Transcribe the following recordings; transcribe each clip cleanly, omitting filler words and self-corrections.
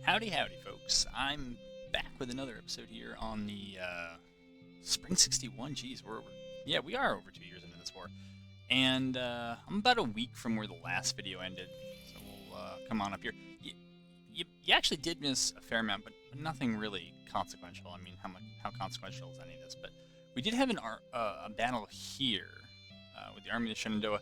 Howdy, howdy, folks. I'm back with another episode here on the Spring 61. Geez, we are over 2 years into this war. And I'm about a week from where the last video ended, so we'll come on up here. You actually did miss a fair amount, but nothing really consequential. I mean, how consequential is any of this? But we did have a battle here with the army of the Shenandoah.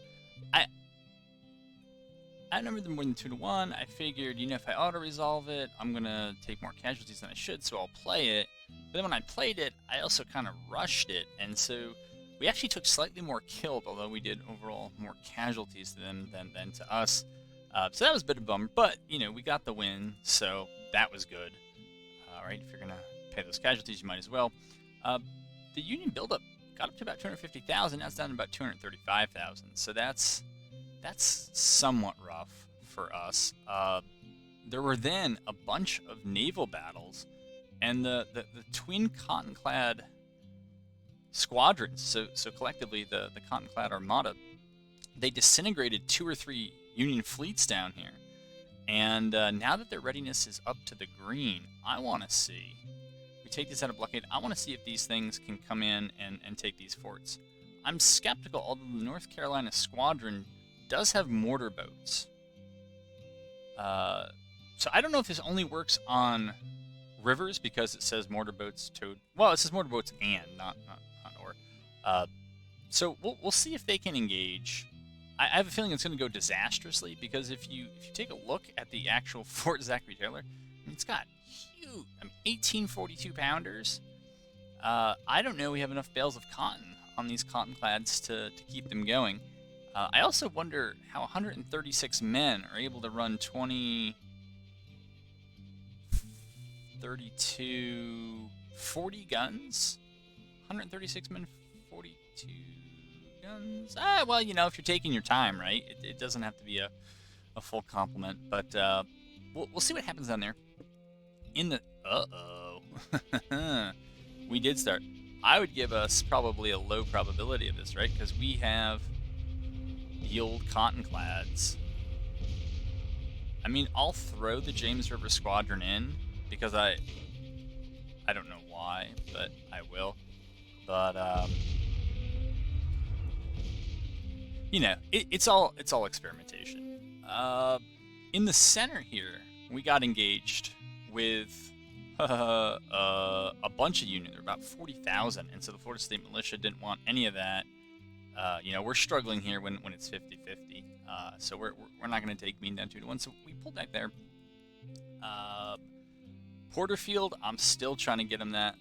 I numbered them more than 2-1. I figured, if I auto-resolve it, I'm going to take more casualties than I should, so I'll play it. But then when I played it, I also kind of rushed it, and so we actually took slightly more killed, although we did overall more casualties to them than to us. So that was a bit of a bummer, but, we got the win, so that was good. Right, if you're going to pay those casualties, you might as well. The Union buildup got up to about 250,000, now it's down to about 235,000, so that's somewhat rough for us. There were then a bunch of naval battles, and the twin cotton-clad squadrons, so collectively the cotton-clad armada, they disintegrated 2 or 3 Union fleets down here. And now that their readiness is up to the green, I want to see, we take this out of blockade, I want to see if these things can come in and take these forts. I'm skeptical, although the North Carolina squadron does have mortar boats. So I don't know if this only works on rivers because it says mortar boats towed. Well, it says mortar boats and not or. So we'll see if they can engage. I have a feeling it's going to go disastrously because if you take a look at the actual Fort Zachary Taylor, it's got huge, 1842 pounders. I don't know we have enough bales of cotton on these cotton-clads to keep them going. I also wonder how 136 men are able to run 20, 32, 40 guns? 136 men, 42 guns? Well, if you're taking your time, right? It doesn't have to be a full complement, but we'll see what happens down there. We did start. I would give us probably a low probability of this, right? Because we have the old cotton-clads. I mean, I'll throw the James River Squadron in because I don't know why, but I will. But it's all experimentation. In the center here, we got engaged with a bunch of Union. There were about 40,000, and so the Florida State Militia didn't want any of that. We're struggling here when it's 50-50, so we're not going to take mean down 2-1, so we pulled back there. Porterfield, I'm still trying to get him that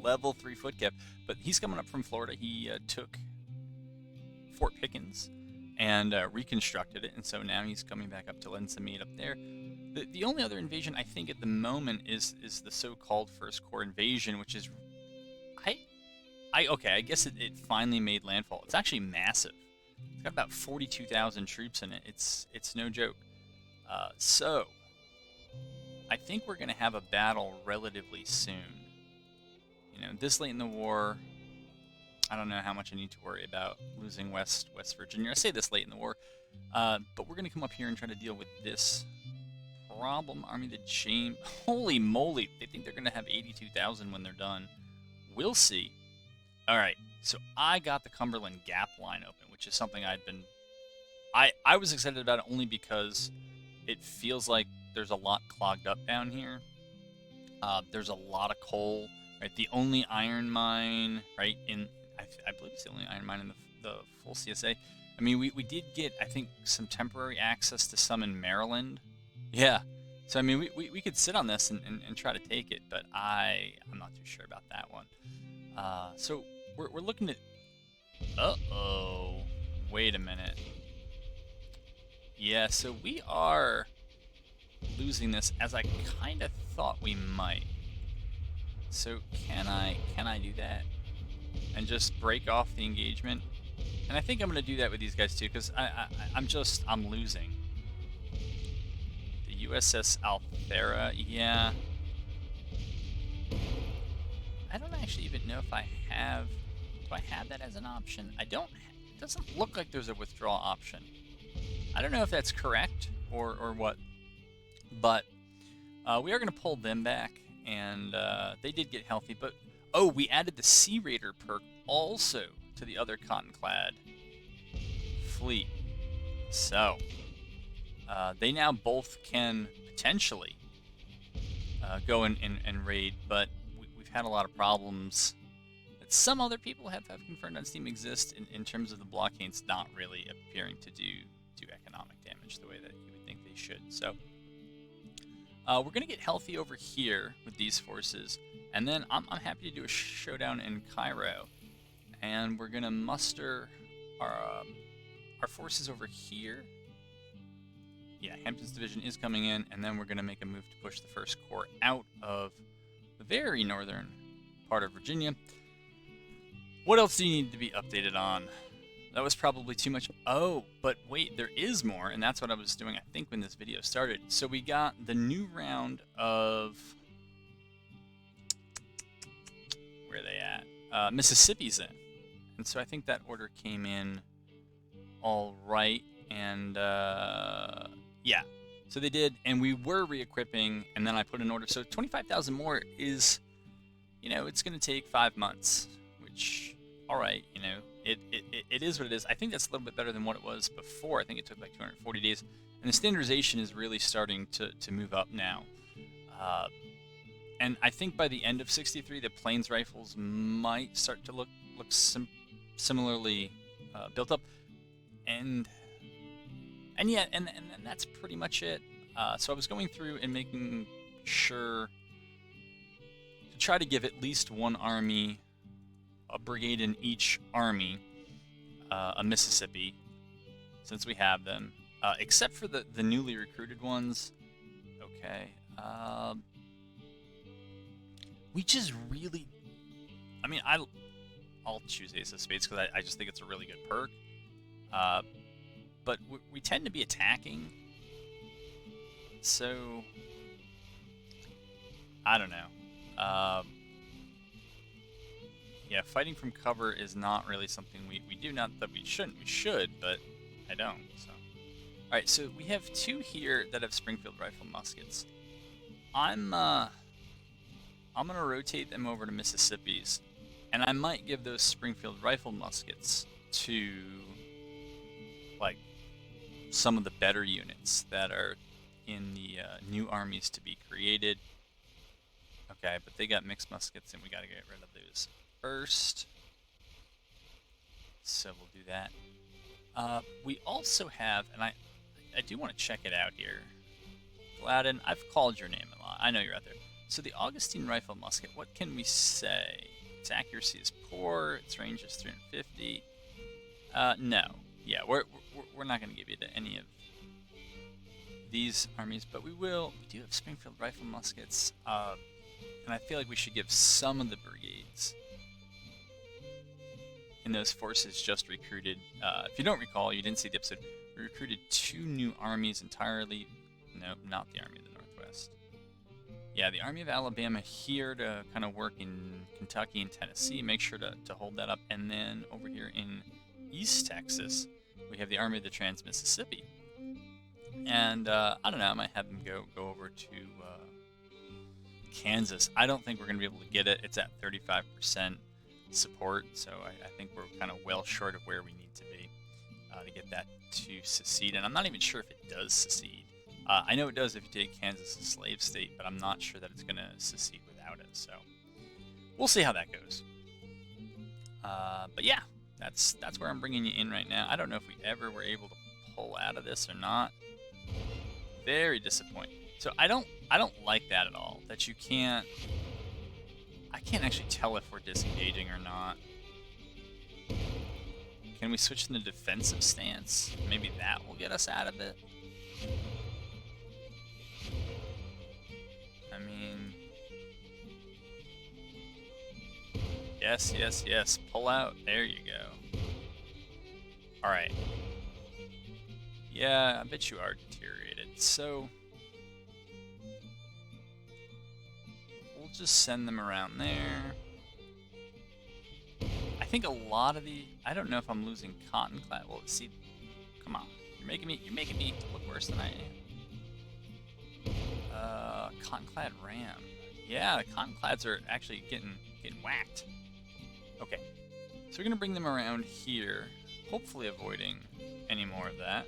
level 3 foot cap, but he's coming up from Florida. He took Fort Pickens and reconstructed it, and so now he's coming back up to Lensamede up there. The only other invasion I think at the moment is the so-called First Corps invasion, which is I guess it finally made landfall. It's actually massive. It's got about 42,000 troops in it. It's no joke. So I think we're going to have a battle relatively soon. This late in the war, I don't know how much I need to worry about losing West Virginia. I say this late in the war, but we're going to come up here and try to deal with this problem. Army of the James. Holy moly! They think they're going to have 82,000 when they're done. We'll see. All right, so I got the Cumberland Gap line open, which is something I was excited about it only because it feels like there's a lot clogged up down here. There's a lot of coal, right? The only iron mine, right, I believe it's the only iron mine in the full CSA. I mean, we did get, I think, some temporary access to some in Maryland. Yeah, so I mean, we could sit on this and try to take it, but I'm not too sure about that one. So we're looking at. Wait a minute. Yeah, so we are losing this as I kind of thought we might. So can I do that and just break off the engagement? And I think I'm going to do that with these guys too, because I'm losing. The USS Althera, yeah. I don't actually even know if I have. Do I have that as an option? I don't. It doesn't look like there's a withdraw option. I don't know if that's correct or what, but We are going to pull them back, and they did get healthy, but oh, we added the Sea Raider perk also to the other Cotton-clad fleet. So, they now both can potentially go and raid, but we've had a lot of problems that some other people have confirmed on Steam exist in terms of the blockades not really appearing to do economic damage the way that you would think they should. So, we're going to get healthy over here with these forces, and then I'm happy to do a showdown in Cairo, and we're going to muster our forces over here. Yeah, Hampton's division is coming in, and then we're going to make a move to push the First Corps out of the very northern part of Virginia. What else do you need to be updated on? That was probably too much. Oh, but wait, there is more, and that's what I was doing, I think, when this video started. So we got the new round of... Where are they at? Mississippi's in. And so I think that order came in all right, and yeah. So they did, and we were re-equipping, and then I put an order. So 25,000 more is, you know, it's going to take 5 months, which, all right, you know, it is what it is. I think that's a little bit better than what it was before. I think it took like 240 days, and the standardization is really starting to move up now. And I think by the end of 63, the plains rifles might start to look similarly built up, and yeah, and that's pretty much it. So I was going through and making sure to try to give at least one army, a brigade in each army, a Mississippi, since we have them, except for the newly recruited ones. Okay. We just really, I mean, I'll choose Ace of Spades because I just think it's a really good perk. But we tend to be attacking, so I don't know. Yeah, fighting from cover is not really something we do. Not that we shouldn't. We should, but I don't. So, all right. So we have two here that have Springfield rifle muskets. I'm gonna rotate them over to Mississippi's, and I might give those Springfield rifle muskets to like some of the better units that are in the new armies to be created. Okay, but they got mixed muskets, and we gotta get rid of those first. So we'll do that. We also have, and I do want to check it out here. Gladden, I've called your name a lot. I know you're out there. So the Augustine rifle musket, what can we say? Its accuracy is poor. Its range is 350. No. Yeah, we're not going to give you to any of these armies, but we will. We do have Springfield rifle muskets, and I feel like we should give some of the brigades in those forces just recruited. If you don't recall, you didn't see the episode, we recruited 2 new armies entirely. No, not the Army of the Northwest. Yeah, the Army of Alabama here to kind of work in Kentucky and Tennessee. Make sure to hold that up. And then over here in East Texas, we have the Army of the Trans-Mississippi. And I don't know, I might have them go over to Kansas. I don't think we're going to be able to get it. It's at 35% support, so I think we're kind of well short of where we need to be to get that to secede. And I'm not even sure if it does secede. I know it does if you take Kansas a slave state, but I'm not sure that it's going to secede without it. So we'll see how that goes. But yeah, that's where I'm bringing you in right now. I don't know if we ever were able to pull out of this or not. Very disappointing. So I don't like that at all. That you can't. I can't actually tell if we're disengaging or not. Can we switch in the defensive stance? Maybe that will get us out of it. I mean, yes, yes, yes. Pull out. There you go. All right. Yeah, I bet you are deteriorated. So we'll just send them around there. I think a lot of the. I don't know if I'm losing cotton clad. Well, see, come on. You're making me look worse than I am. Cottonclad ram. Yeah, the Cottonclads are actually getting whacked. Okay, so we're gonna bring them around here, hopefully avoiding any more of that.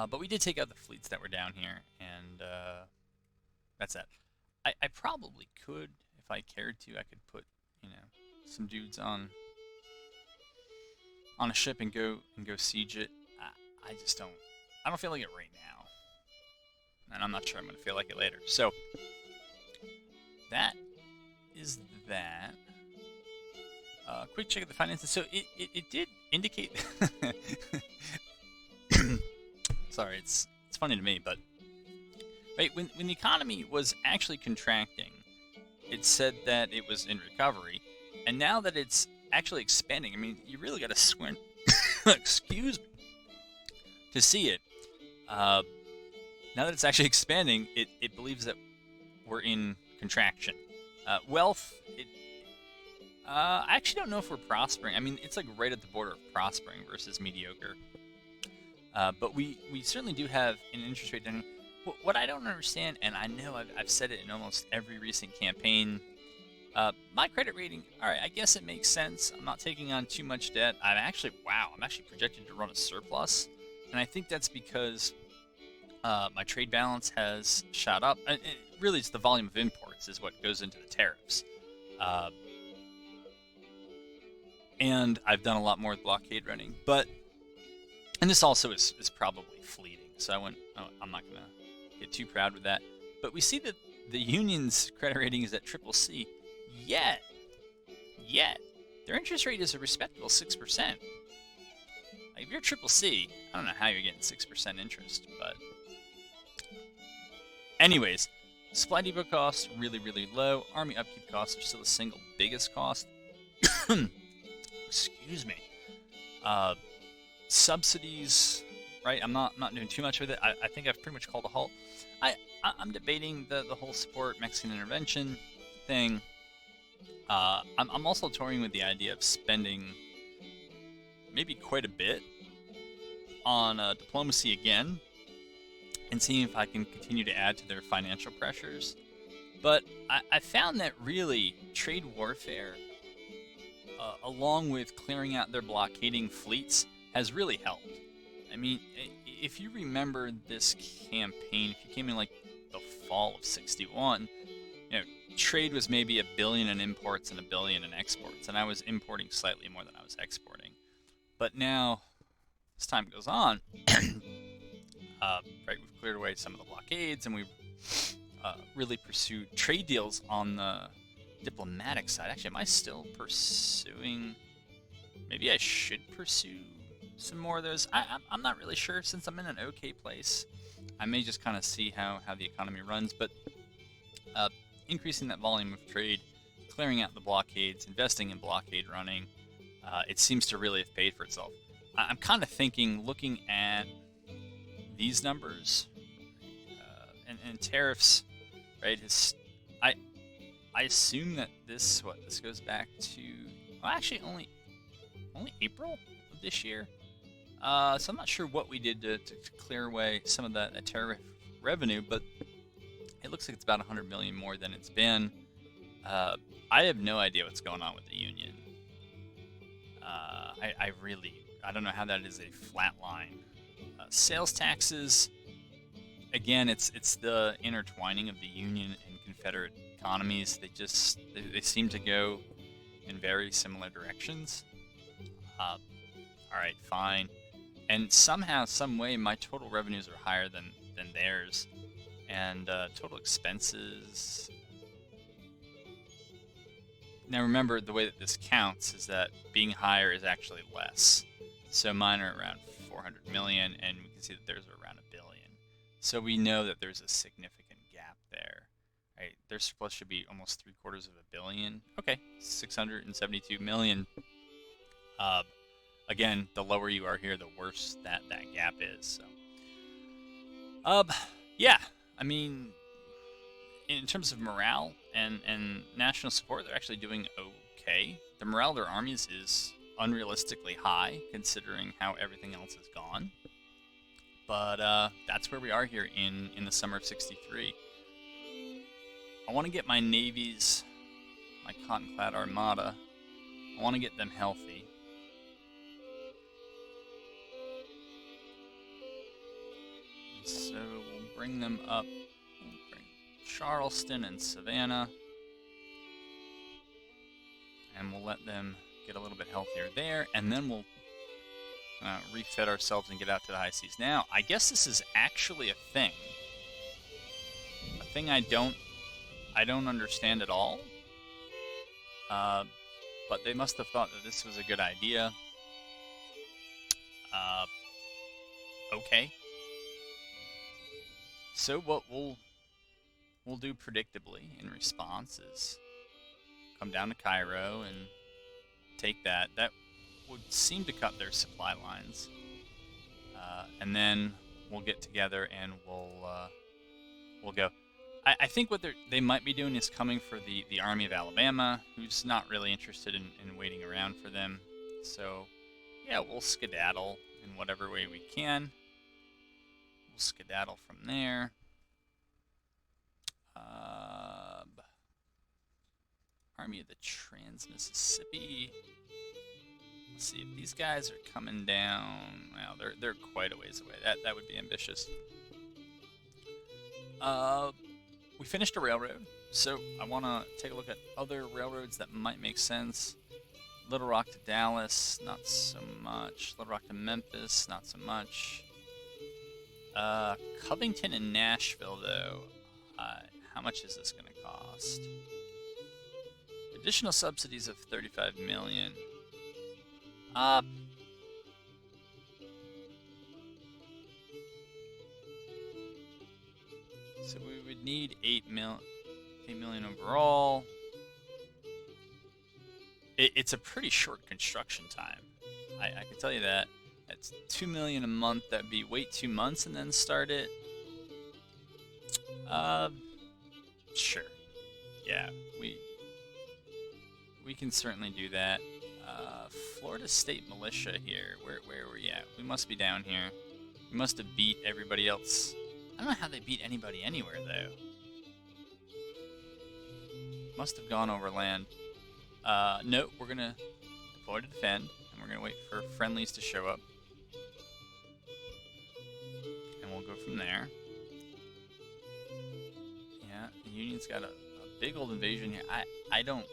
But we did take out the fleets that were down here, and that's that. I probably could, if I cared to, I could put, you know, some dudes on a ship and go siege it. I just don't. I don't feel like it right now, and I'm not sure I'm gonna feel like it later. So that is that. Quick check of the finances. So it did indicate. Sorry, it's funny to me, but right when the economy was actually contracting, it said that it was in recovery, and now that it's actually expanding, I mean, you really got to squint, excuse me, to see it. Now that it's actually expanding, it believes that we're in contraction. Wealth, I actually don't know if we're prospering. I mean, it's like right at the border of prospering versus mediocre. But we certainly do have an interest rate dynamic. What I don't understand, and I know I've said it in almost every recent campaign, my credit rating, all right, I guess it makes sense. I'm not taking on too much debt. I'm actually projected to run a surplus. And I think that's because my trade balance has shot up. Really, it's the volume of imports is what goes into the tariffs. And I've done a lot more with blockade running. And this also is probably fleeting, so I'm not going to get too proud with that. But we see that the Union's credit rating is at CCC, yet their interest rate is a respectable 6%. Like, if you're CCC, I don't know how you're getting 6% interest, but anyways, supply depot costs really, really low. Army upkeep costs are still the single biggest cost. Excuse me. Subsidies, right? I'm not doing too much with it. I think I've pretty much called a halt. I'm debating the whole support Mexican intervention thing. I'm also toying with the idea of spending maybe quite a bit on diplomacy again, and seeing if I can continue to add to their financial pressures. But I found that really trade warfare, along with clearing out their blockading fleets, has really helped. I mean, if you remember this campaign, if you came in like the fall of '61, you know, trade was maybe $1 billion in imports and $1 billion in exports, and I was importing slightly more than I was exporting. But now, as time goes on, right, we've cleared away some of the blockades, and we've really pursued trade deals on the diplomatic side. Actually, am I still pursuing? Maybe I should pursue some more of those. I'm not really sure, since I'm in an okay place. I may just kind of see how the economy runs, but increasing that volume of trade, clearing out the blockades, investing in blockade running, it seems to really have paid for itself. I'm kind of thinking, looking at these numbers and tariffs, right? I assume that this goes back to, well, actually only April of this year. So I'm not sure what we did to clear away some of that tariff revenue, but it looks like it's about 100 million more than it's been. I have no idea what's going on with the Union. I don't know how that is a flat line. Sales taxes, again, it's the intertwining of the Union and Confederate economies. They seem to go in very similar directions. All right, fine. And somehow, some way, my total revenues are higher than theirs, and total expenses. Now remember, the way that this counts is that being higher is actually less. So mine are around 400 million, and we can see that theirs are around $1 billion. So we know that there's a significant gap there. Right? Their surplus should be almost $750 million. Okay, 672 million. Again, the lower you are here, the worse that gap is. So, yeah, I mean, in terms of morale and national support, they're actually doing okay. The morale of their armies is unrealistically high, considering how everything else has gone. But that's where we are here in the summer of '63. I want to get my navies, my cotton-clad armada. I want to get them healthy. And so we'll bring them up. We'll bring Charleston and Savannah. And we'll let them get a little bit healthier there. And then we'll refit ourselves and get out to the high seas. Now, I guess this is actually a thing. A thing I don't understand at all. But they must have thought that this was a good idea. Okay. So what we'll do predictably in response is come down to Cairo and take that. That would seem to cut their supply lines. And then we'll get together and we'll go. I think what they might be doing is coming for the Army of Alabama, who's not really interested in waiting around for them. So, yeah, we'll skedaddle in whatever way we can. We'll skedaddle from there. Army of the Trans-Mississippi. Let's see if these guys are coming down. Well, they're quite a ways away. That would be ambitious. We finished a railroad, so I want to take a look at other railroads that might make sense. Little Rock to Dallas, not so much. Little Rock to Memphis, not so much. Covington and Nashville, though. How much is this going to cost? Additional subsidies of $35 million. So we would need $8 million overall. It's a pretty short construction time. I can tell you that. That's $2 million a month. That'd be wait 2 months and then start it. Sure. Yeah, we can certainly do that. Florida State Militia here. Where are we at? We must be down here. We must have beat everybody else. I don't know how they beat anybody anywhere, though. Must have gone over land. No, we're going to deploy to defend, and we're going to wait for friendlies to show up. And we'll go from there. Yeah, the Union's got a big old invasion here. I don't...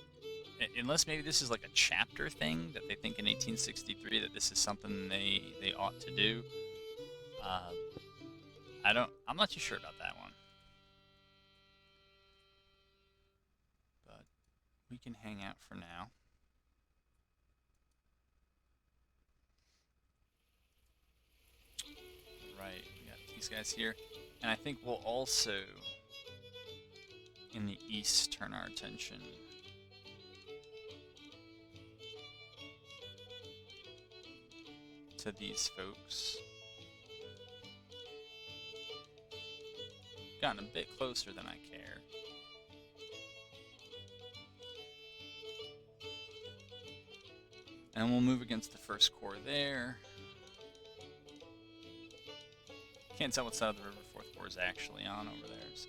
Unless maybe this is like a chapter thing that they think in 1863 that this is something they ought to do. I'm not too sure about that one. But we can hang out for now. Right, we got these guys here. And I think we'll also, in the east, turn our attention to these folks. Gotten a bit closer than I care. And we'll move against the First Corps there. Can't tell what side of the river Fourth Corps is actually on over there, so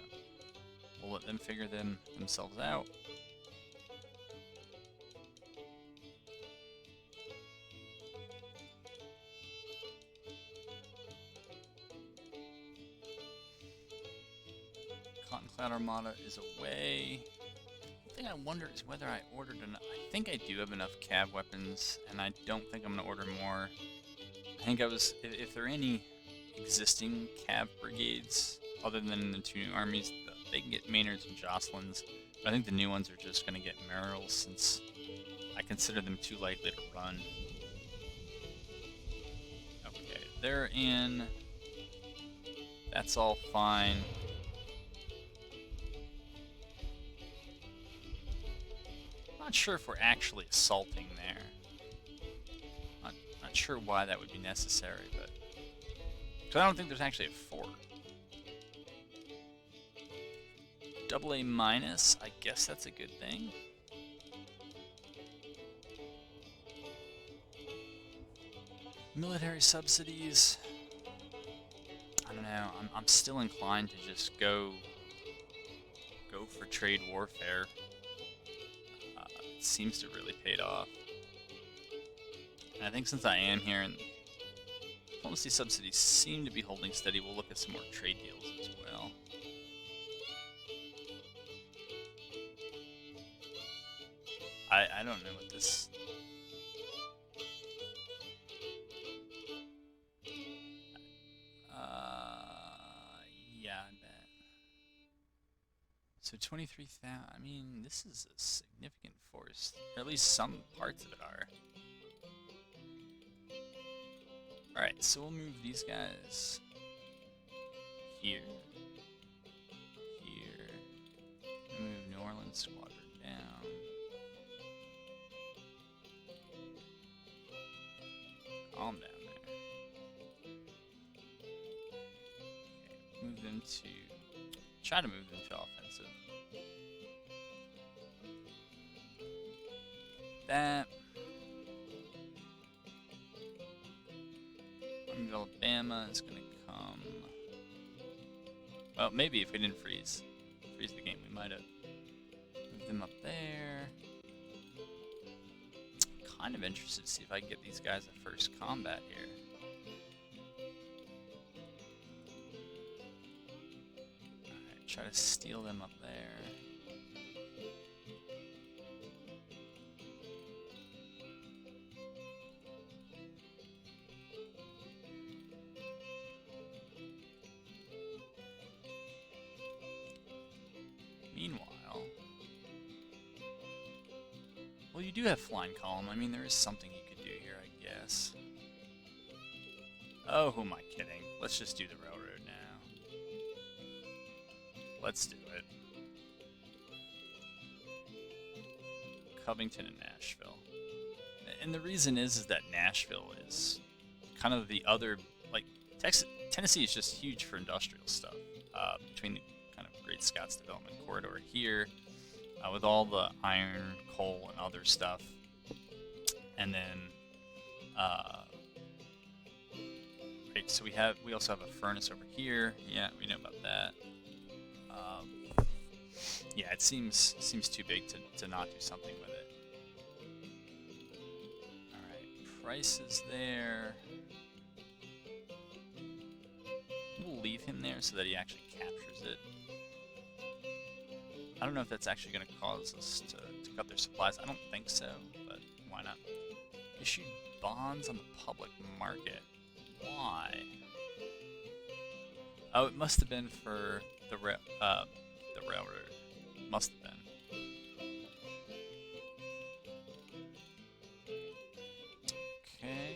we'll let them figure themselves out. Cotton-clad Armada is away. The thing I wonder is whether I ordered enough. I think I do have enough cav weapons, and I don't think I'm going to order more. I think if there are any existing cav brigades, other than the 2 new armies, they can get Maynards and Jocelyn's. But I think the new ones are just going to get Merrills, since I consider them too likely to run. Okay, they're in. That's all fine. Not sure if we're actually assaulting there. Not sure why that would be necessary, but because I don't think there's actually a fort. AA minus, I guess that's a good thing. Military subsidies. know. I'm still inclined to just go for trade warfare. It seems to really paid off. And I think since I am here and diplomacy subsidies seem to be holding steady, we'll look at some more trade deals as well. I don't know what this... yeah, I bet. So 23,000, I mean, this is a significant force. Or at least some parts of it are. Alright, so we'll move these guys here. Here. Move New Orleans squadron down. Calm down there. Okay, move them to... Try to move them to offensive. That. Army of Alabama is gonna come. Well, maybe if we didn't freeze the game, we might have moved them up there. Kind of interested to see if I can get these guys a first combat here. Alright, try to steal them up there. Meanwhile, well, you do have flying column. I mean, there is something you could do here, I guess. Oh, who am I kidding? Let's just do the railroad now. Let's do it. Covington and Nashville. And the reason is that Nashville is kind of the other, like, Tennessee is just huge for industrial stuff. Between the kind of Great Scots Development Corridor here, with all the iron, coal, and other stuff. And then, right, so we also have a furnace over here. Yeah, we know about that. Yeah, it seems too big to not do something with it. Alright, prices there. We'll leave him there so that he actually captures it. I don't know if that's actually going to cause us to cut their supplies. I don't think so, but why not? Issued bonds on the public market. Why? Oh, it must have been for the railroad. Must have been. Okay.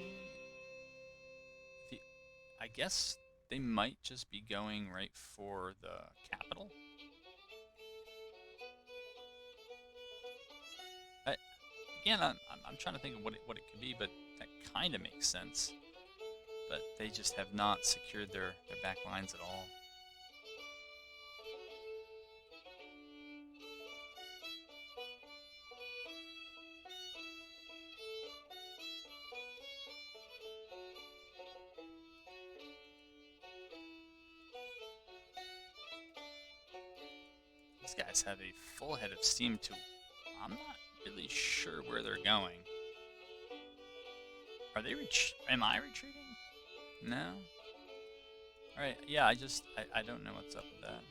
I guess they might just be going right for the capital. Again, I'm trying to think of what it could be, but that kind of makes sense. But they just have not secured their back lines at all. These guys have a full head of steam too. I'm not really sure where they're going. Are they am I retreating? No? Alright, yeah, I don't know what's up with that.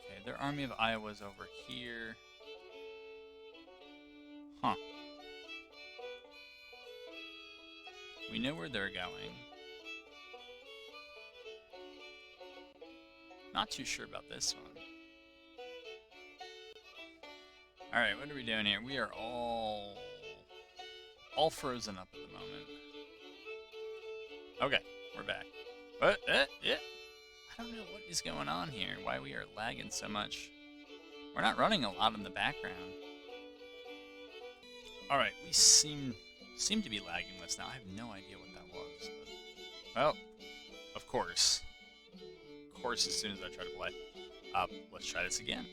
Okay, their army of Iowa's over here. Huh. We know where they're going. Not too sure about this one. Alright, what are we doing here? We are all frozen up at the moment. Okay, we're back. What? Yeah. I don't know what is going on here, why we are lagging so much. We're not running a lot in the background. Alright, we seem to be lagging this now. I have no idea what that was. But, well, of course. As soon as I try to play. Let's try this again.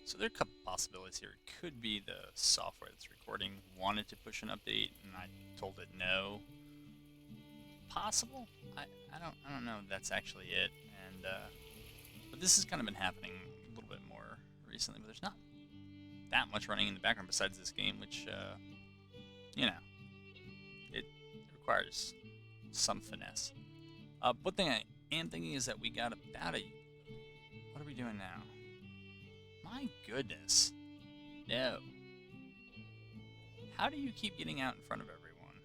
So there are a couple possibilities here. It could be the software that's recording wanted to push an update, and I told it no. possible. I don't know if that's actually it. And but this has kind of been happening a little bit more recently. But there's not that much running in the background besides this game, which you know, it requires some finesse. One thing I am thinking is that we got about a. What are we doing now? My goodness. No. How do you keep getting out in front of everyone?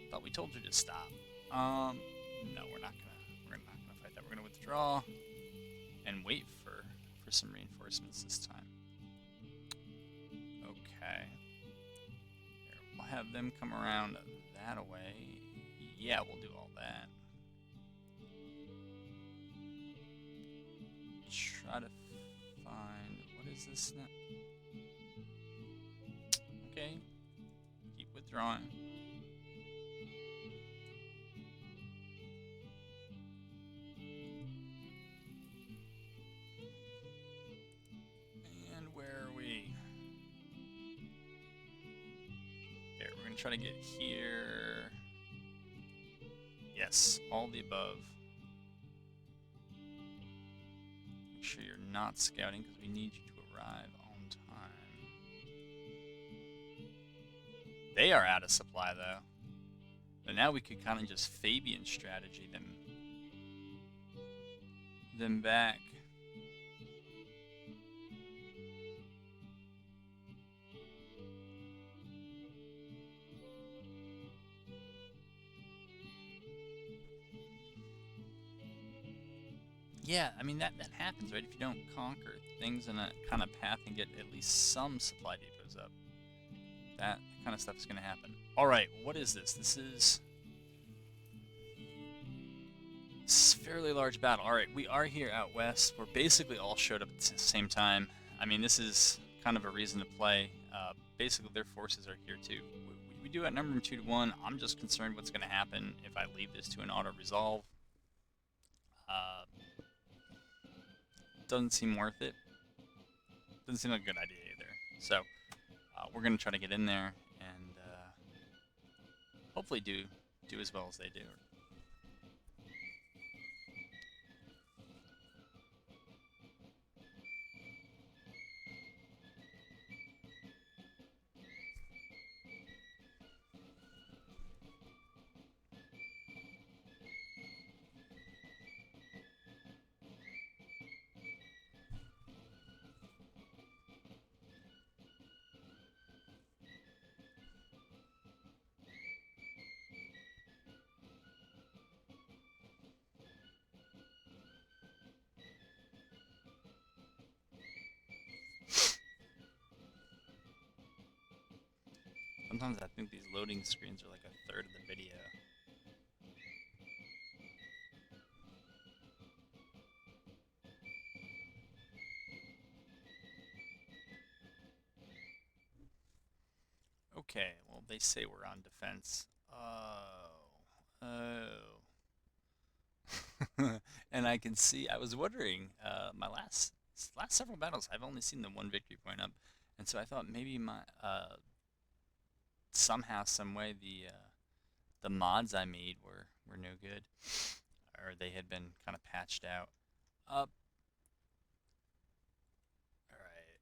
Thought we told you to stop. No, we're not gonna fight that. We're gonna withdraw and wait for some reinforcements this time. Okay. Here, we'll have them come around that way. Yeah, we'll do all that. Try to find, what is this now? Okay, keep withdrawing. And where are we? There, we're gonna try to get here. Yes, all the above. Make sure you're not scouting because we need you to arrive on time. They are out of supply though. But now we could kind of just Fabian strategy them back. Yeah, I mean that happens, right? If you don't conquer things in a kind of path and get at least some supply depots up, that kind of stuff is going to happen. All right, what is this? This is a fairly large battle. All right, we are here out west. We're basically all showed up at the same time. I mean, this is kind of a reason to play. Basically, their forces are here too. We do outnumber them 2-1. I'm just concerned what's going to happen if I leave this to an auto-resolve. Doesn't seem worth it. Doesn't seem like a good idea either. So we're gonna try to get in there and hopefully do as well as they do. Sometimes I think these loading screens are like a third of the video. Okay, well they say we're on defense. And I can see. I was wondering. My last several battles, I've only seen the one victory point up, and so I thought maybe my somehow, some way, the mods I made were no good, or they had been kind of patched out. All right.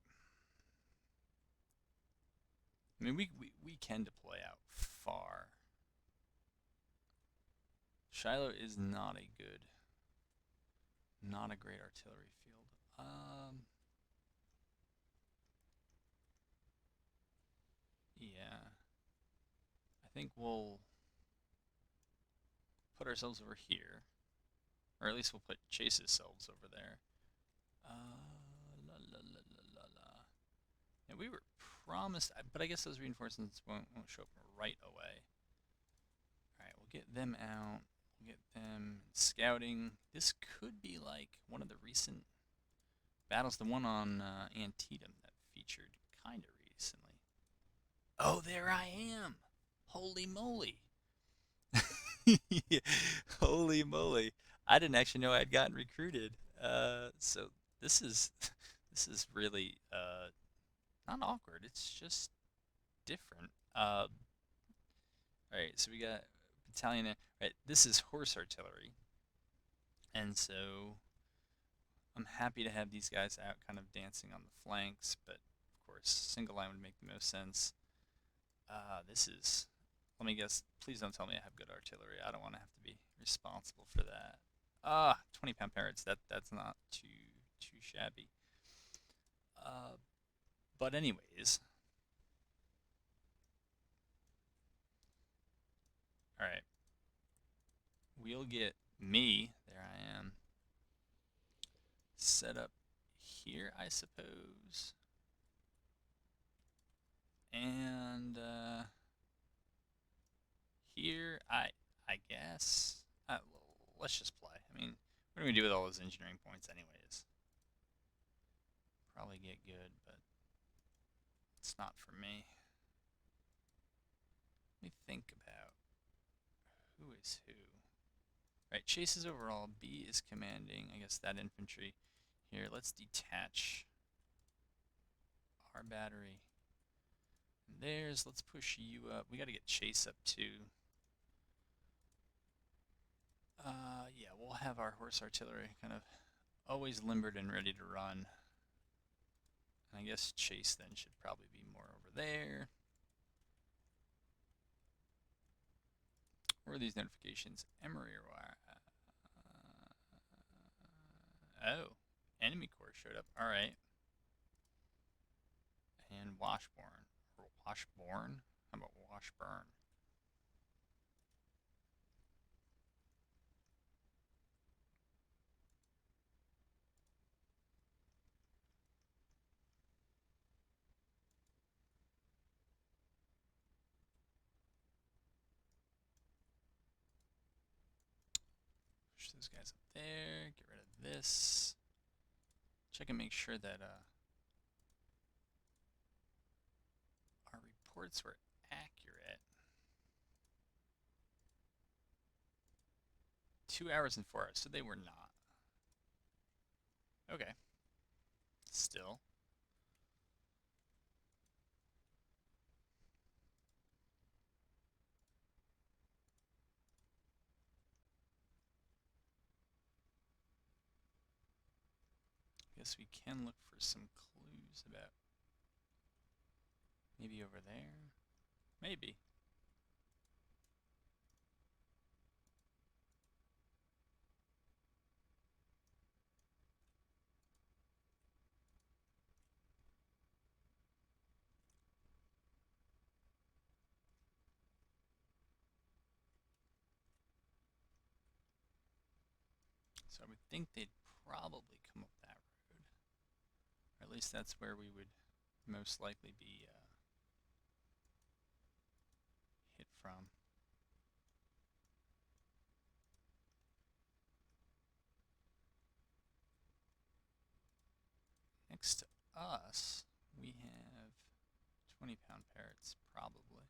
I mean, we can deploy out far. Shiloh is not a great artillery field. Yeah. I think we'll put ourselves over here, or at least we'll put Chase's selves over there. La la la la la la. And we were promised, but I guess those reinforcements won't show up right away. All right, we'll get them out. We'll get them scouting. This could be like one of the recent battles, the one on Antietam that featured kind of recently. Oh, there I am! Holy moly! Holy moly! I didn't actually know I'd gotten recruited. So this is really not awkward. It's just different. All right, so we got battalion. Right, this is horse artillery, and so I'm happy to have these guys out, kind of dancing on the flanks. But of course, single line would make the most sense. This is. Let me guess. Please don't tell me I have good artillery. I don't want to have to be responsible for that. 20-pound parrots. That's not too shabby. Uh, but anyways, all right. We'll get me. There I am. Set up here, I suppose. And here, I guess. Let's just play. I mean, what are we gonna do with all those engineering points, anyways? Probably get good, but it's not for me. Let me think about who is who. Right, Chase is overall. B is commanding. I guess that infantry. Here, let's detach our battery. And there's. Let's push you up. We got to get Chase up too. Yeah, we'll have our horse artillery kind of always limbered and ready to run. And I guess Chase then should probably be more over there. Where are these notifications? Emery or oh, enemy corps showed up. All right. And Washburn. Or Washburn? How about Washburn? Push those guys up there. Get rid of this. Check and make sure that our reports were accurate. 2 hours and 4 hours, so they were not. Okay. Still. Guess we can look for some clues about maybe over there. Maybe. So I would think they'd probably come up that road. Or at least that's where we would most likely be hit from. Next to us, we have 20-pound parrots, probably.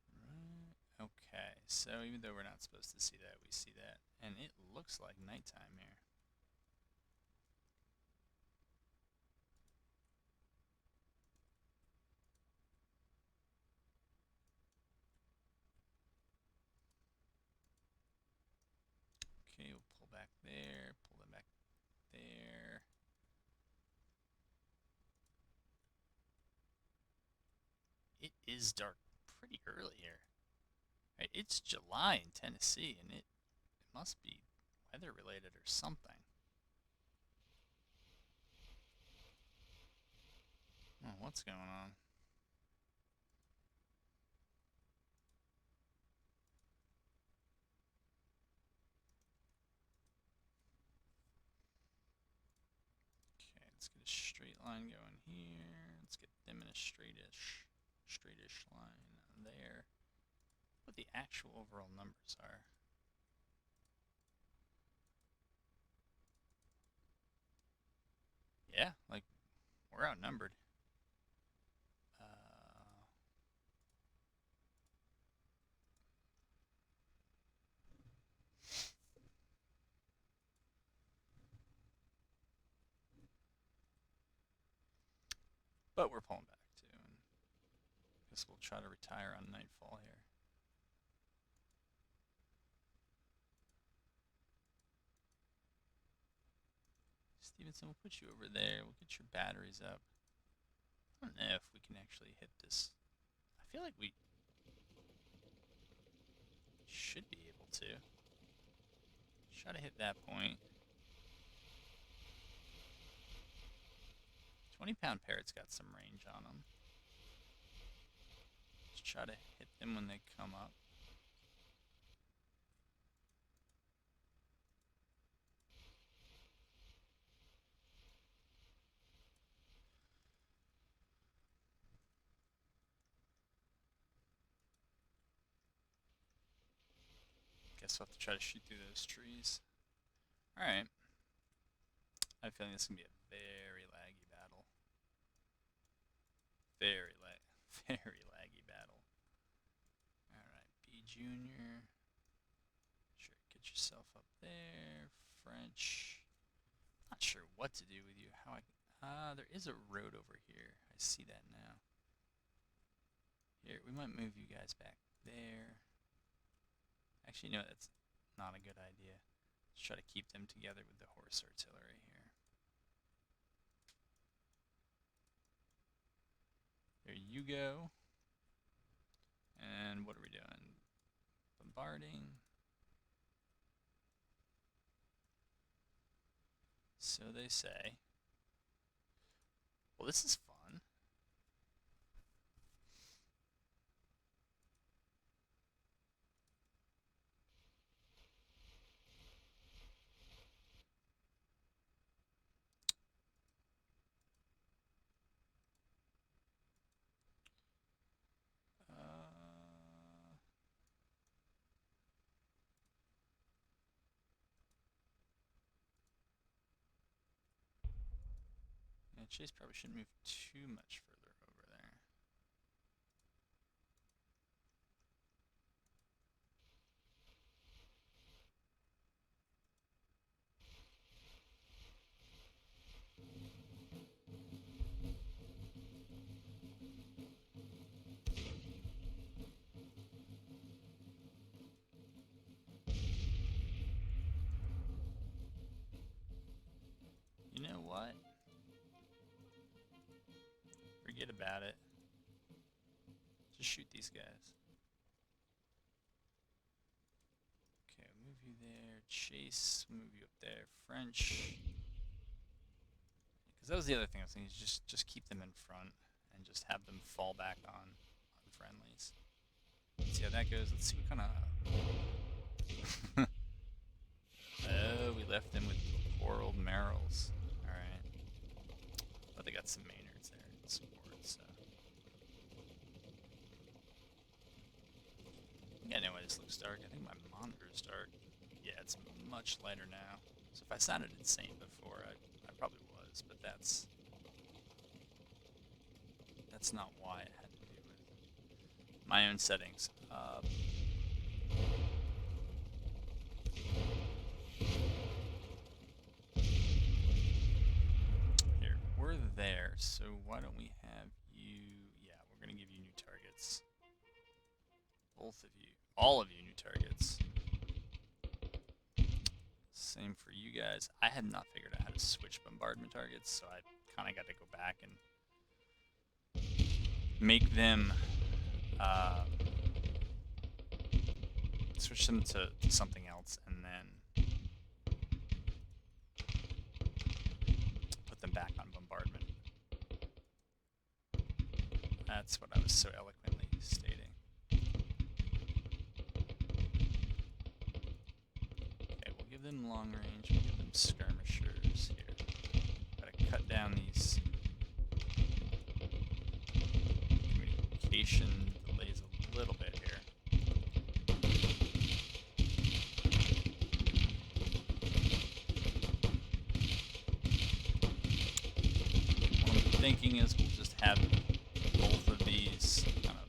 Right. Okay, so even though we're not supposed to see that, we see that. And it looks like nighttime here. Okay, we'll pull back there, pull them back there. It is dark pretty early here. Right, it's July in Tennessee, and it must be weather related or something. Oh, what's going on? Okay, let's get a straight line going here. Let's get them in a straightish line there. What the actual overall numbers are. Yeah, like we're outnumbered. But we're pulling back too. And I guess we'll try to retire on nightfall here. Stevenson, we'll put you over there. We'll get your batteries up. I don't know if we can actually hit this. I feel like we should be able to. Try to hit that point. 20-pound parrot's got some range on them. Just try to hit them when they come up. Guess we'll have to try to shoot through those trees. Alright. I have a feeling this is going to be a very laggy battle. Very laggy battle. Alright, B Junior. Sure, get yourself up there. French. Not sure what to do with you. How I there is a road over here. I see that now. Here, we might move you guys back there. Actually, no, that's not a good idea. Let's try to keep them together with the horse artillery here. There you go. And what are we doing? Bombarding. So they say. Well, this is fun. Chase probably shouldn't move too much further over there. You know what? Forget about it. Just shoot these guys. Okay, I'll move you there. Chase, move you up there. French. Because that was the other thing I was thinking, is just keep them in front and just have them fall back on friendlies. Let's see how that goes. Let's see what kind of... Oh, we left them with poor old Merrills. Alright. But they got some Maynards there in support, so... Yeah, anyway, this looks dark. I think my monitor is dark. Yeah, it's much lighter now. So if I sounded insane before, I probably was, but that's not why it had to do with my own settings. Here, we're there, so why don't we have you... Yeah, we're going to give you new targets. Both of you. All of you new targets. Same for you guys. I had not figured out how to switch bombardment targets, so I kind of got to go back and make them switch them to something else, and then put them back on bombardment. That's what I was so eloquently stating. Okay, we'll give them long range, we'll give them skirmishers here. Gotta cut down these communication delays a little bit here. What I'm thinking is we'll just have both of these kind of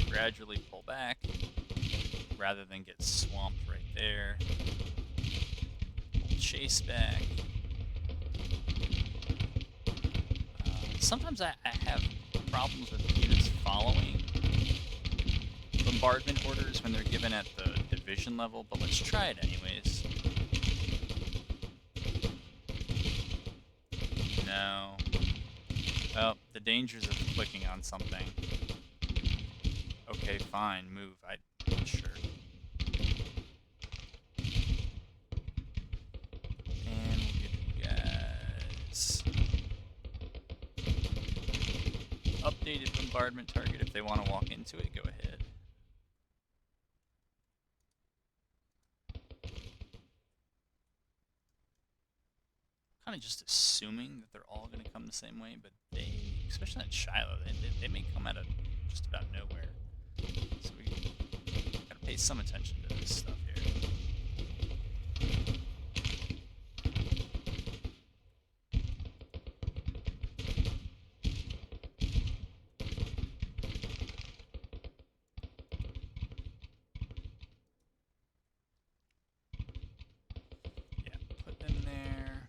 gradually pull back rather than get swamped right there. We'll chase back. Sometimes I have problems with units following bombardment orders when they're given at the division level, but let's try it anyways. No. Oh, the dangers of clicking on something. Okay, fine, move. Sure. And we'll give you guys updated bombardment target. If they want to walk into it, go ahead. Kind of just assuming that they're all going to come the same way, but they, especially at Shiloh, they may come out of just about nowhere. So we gotta pay some attention to this stuff here. Yeah, put them there.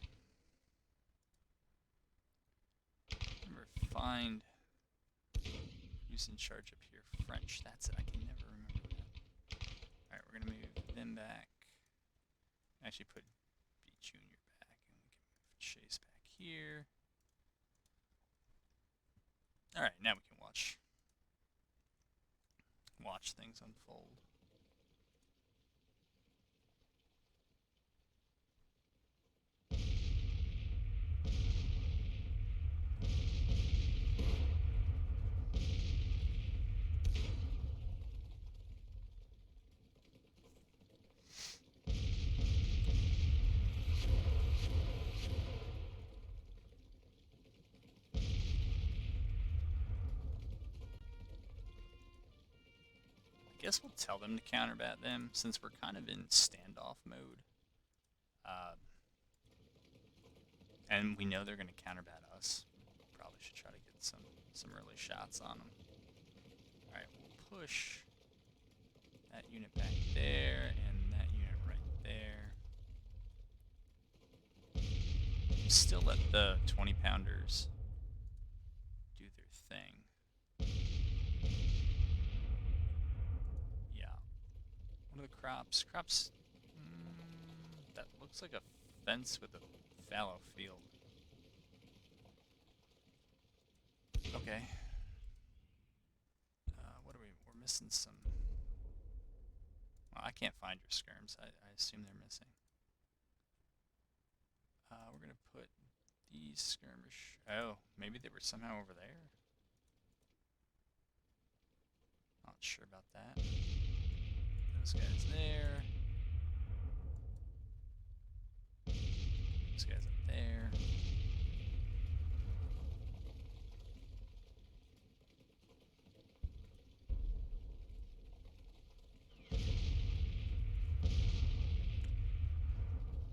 Remember, find who's in charge up here. French, that's it. I can never remember that. Alright, we're gonna move them back. Actually put B Junior back, and we can move Chase back here. Alright, now we can watch things unfold. I guess we'll tell them to counterbat them since we're kind of in standoff mode. And we know they're going to counterbat us. Probably should try to get some early shots on them. Alright, we'll push that unit back there and that unit right there. Still let the 20-pounders do their thing. Yeah. What are the crops? Crops... that looks like a fence with a fallow field. Okay. What are we... We're missing some... Well, I can't find your skirms. I assume they're missing. We're going to put these skirmish... Oh, maybe they were somehow over there? Not sure about that. Those guys there. Those guys up there.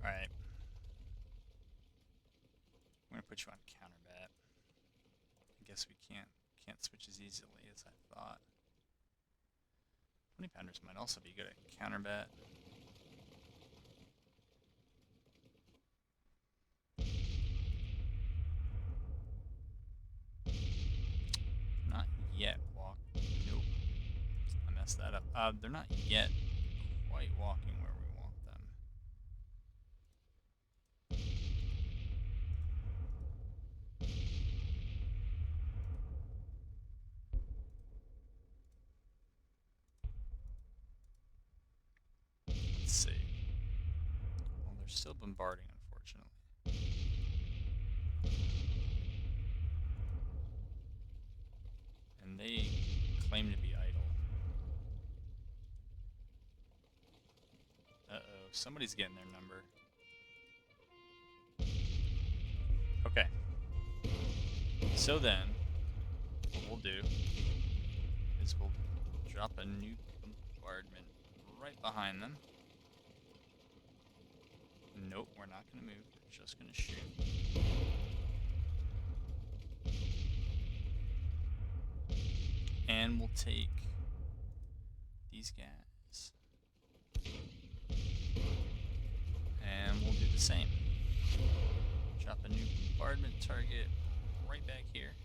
Alright. I'm gonna put you on counterbat. I guess we can't switch as easily as I thought. 20-pounders might also be good at counterbat. Not yet walk. Nope. I messed that up. They're not yet quite walking where we want them. Let's see. Well, they're still bombarding, unfortunately. And they claim to be idle. Uh-oh, somebody's getting their number. Okay. So then, what we'll do is we'll drop a nuke bombardment right behind them. Nope, we're not going to move. We're just going to shoot. And we'll take these guys. And we'll do the same. Drop a new bombardment target right back here.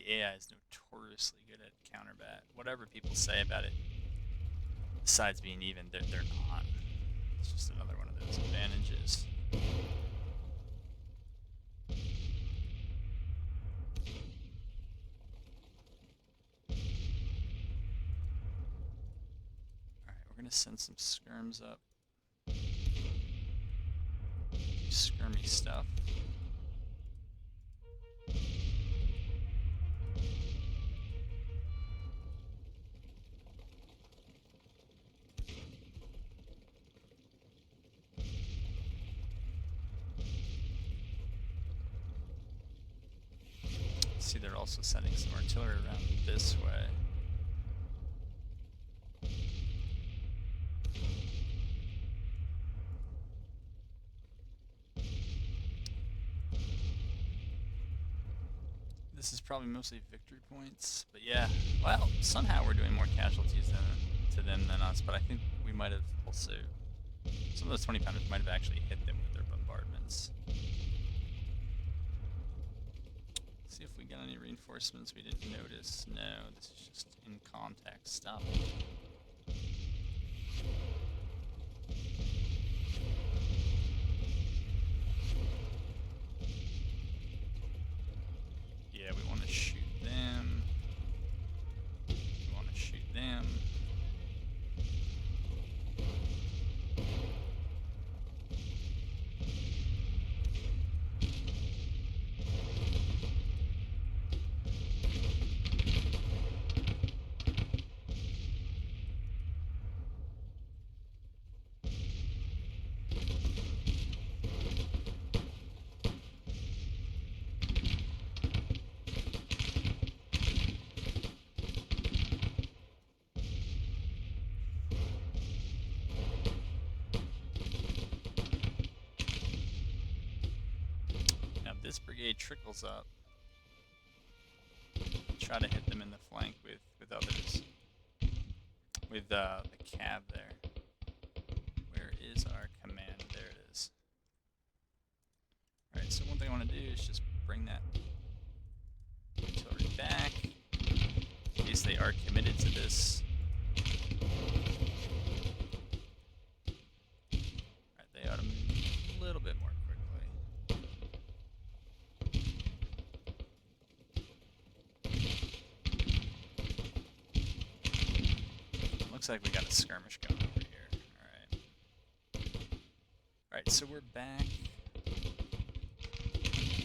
AI is notoriously good at counterbat. Whatever people say about it, besides being even, they're not. It's just another one of those advantages. Alright, we're gonna send some skirms up. Skirmy stuff. See, they're also sending some artillery around this way. This is probably mostly victory points, but yeah. Well, somehow we're doing more casualties to them than us, but I think we might have also... Some of those 20-pounders might have actually hit them with their bombardments. See if we got any reinforcements we didn't notice. No, this is just in contact stuff. Yeah, we want to shoot them. We want to shoot them. This brigade trickles up. Try to hit them in the flank with others. With the cab there. Where is our command? There it is. Alright, so one thing I want to do is just bring that artillery back. In case they are committed to this. Alright, they ought to move a little bit more quickly. Looks like we got a skirmish going over here. Alright. Alright, so we're back.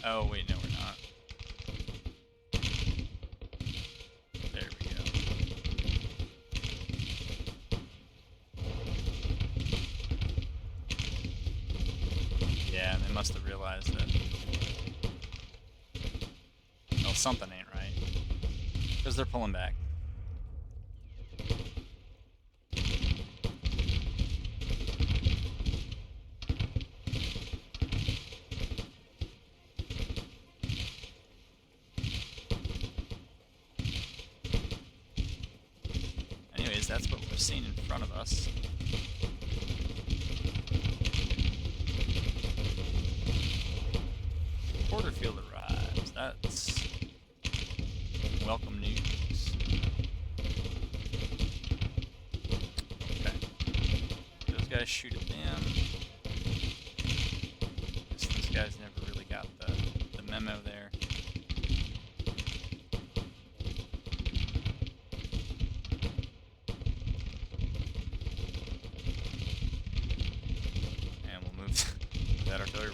Oh, wait, no, we're not. There we go. Yeah, they must have realized that. Well, something ain't right. Because they're pulling back. That's what we're seeing in front of us. Porterfield arrives. That's welcome news. Okay. Those guys shoot at them. These guys never really got the memo there.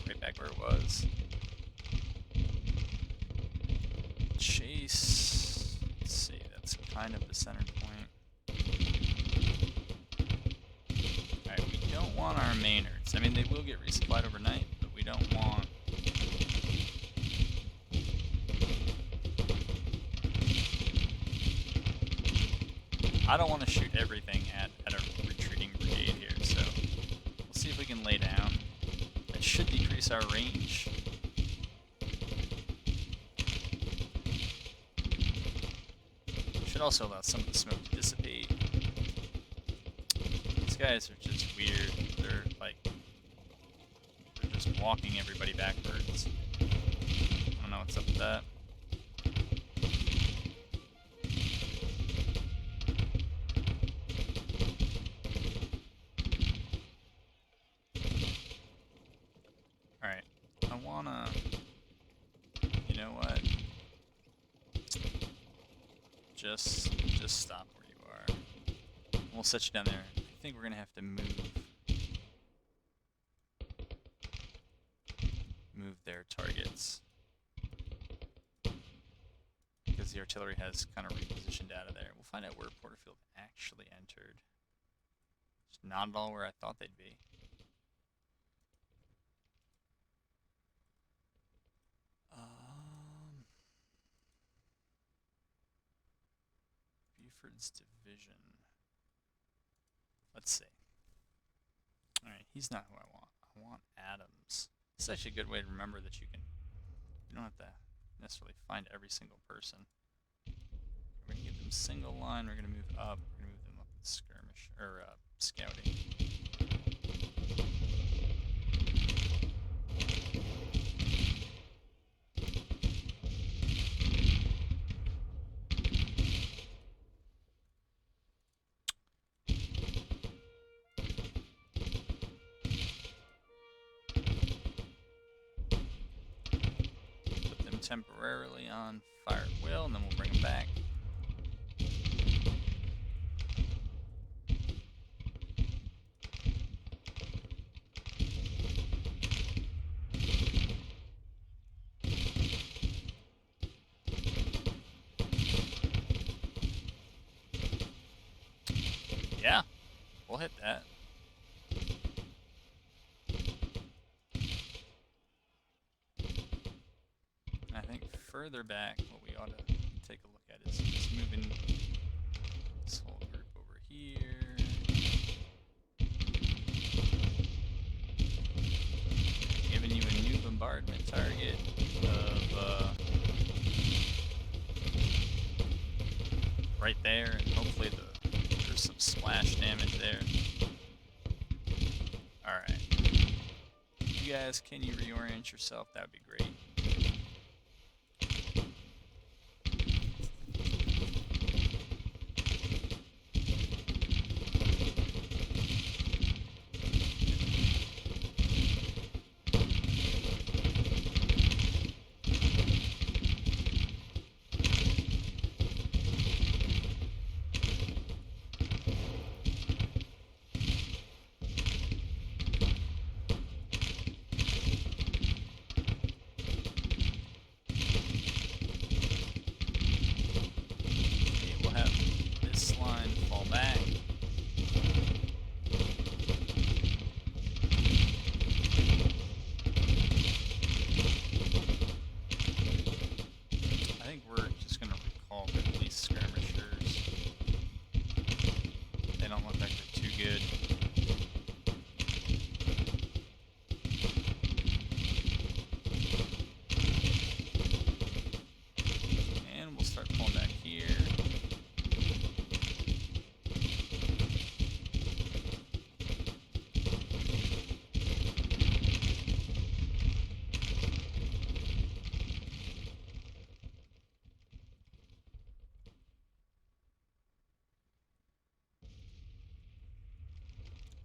Right back where it was. Chase. Let's see, that's kind of the center point. Alright, we don't want our Maynards. I mean, they will get resupplied overnight, but we don't want... I don't want to shoot everything at a retreating brigade here, so we'll see if we can lay down. That should decrease our range. Should also allow some of the smoke to dissipate. These guys are just weird. They're just walking everybody backwards. I don't know what's up with that. just stop where you are. We'll set you down there. I think we're gonna have to move their targets because the artillery has kind of repositioned out of there. We'll find out where Porterfield actually entered. It's not at all where I thought they'd be. Buford's division. Let's see. Alright, he's not who I want. I want Adams. This is actually a good way to remember that you don't have to necessarily find every single person. We're going to give them single line, we're going to move up, we're going to move them up with skirmish, or scouting. Temporarily on fire at will, and then we'll bring them back. Yeah, we'll hit that. I think further back, what we ought to take a look at is just moving this whole group over here. Giving you a new bombardment target of right there, and hopefully there's some splash damage there. Alright. You guys, can you reorient yourself? That would be great.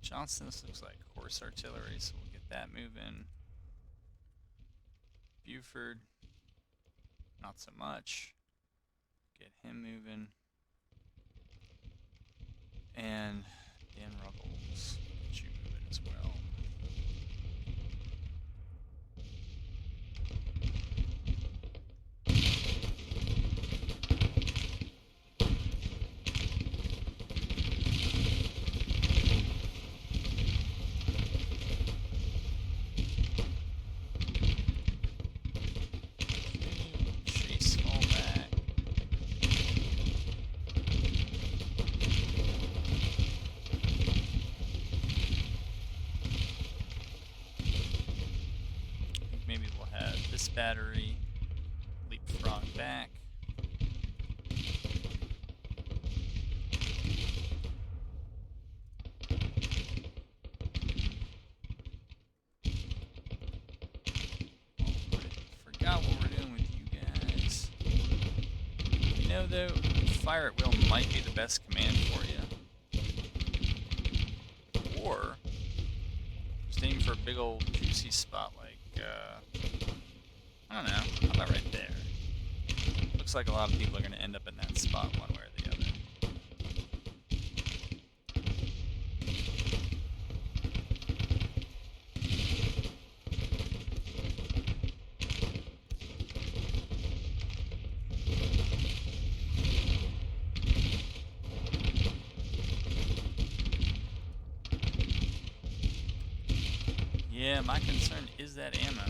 Johnston, this looks like horse artillery, so we'll get that moving. Buford, not so much. Get him moving. And Dan Ruggles, get you moving as well. Battery, leapfrog back. Forgot what we're doing with you guys. You know though, fire at will might be the best command for you. Or just aim for a big old juicy spot like I don't know, how about right there? Looks like a lot of people are going to end up in that hot spot one way or the other. Yeah, my concern is that ammo.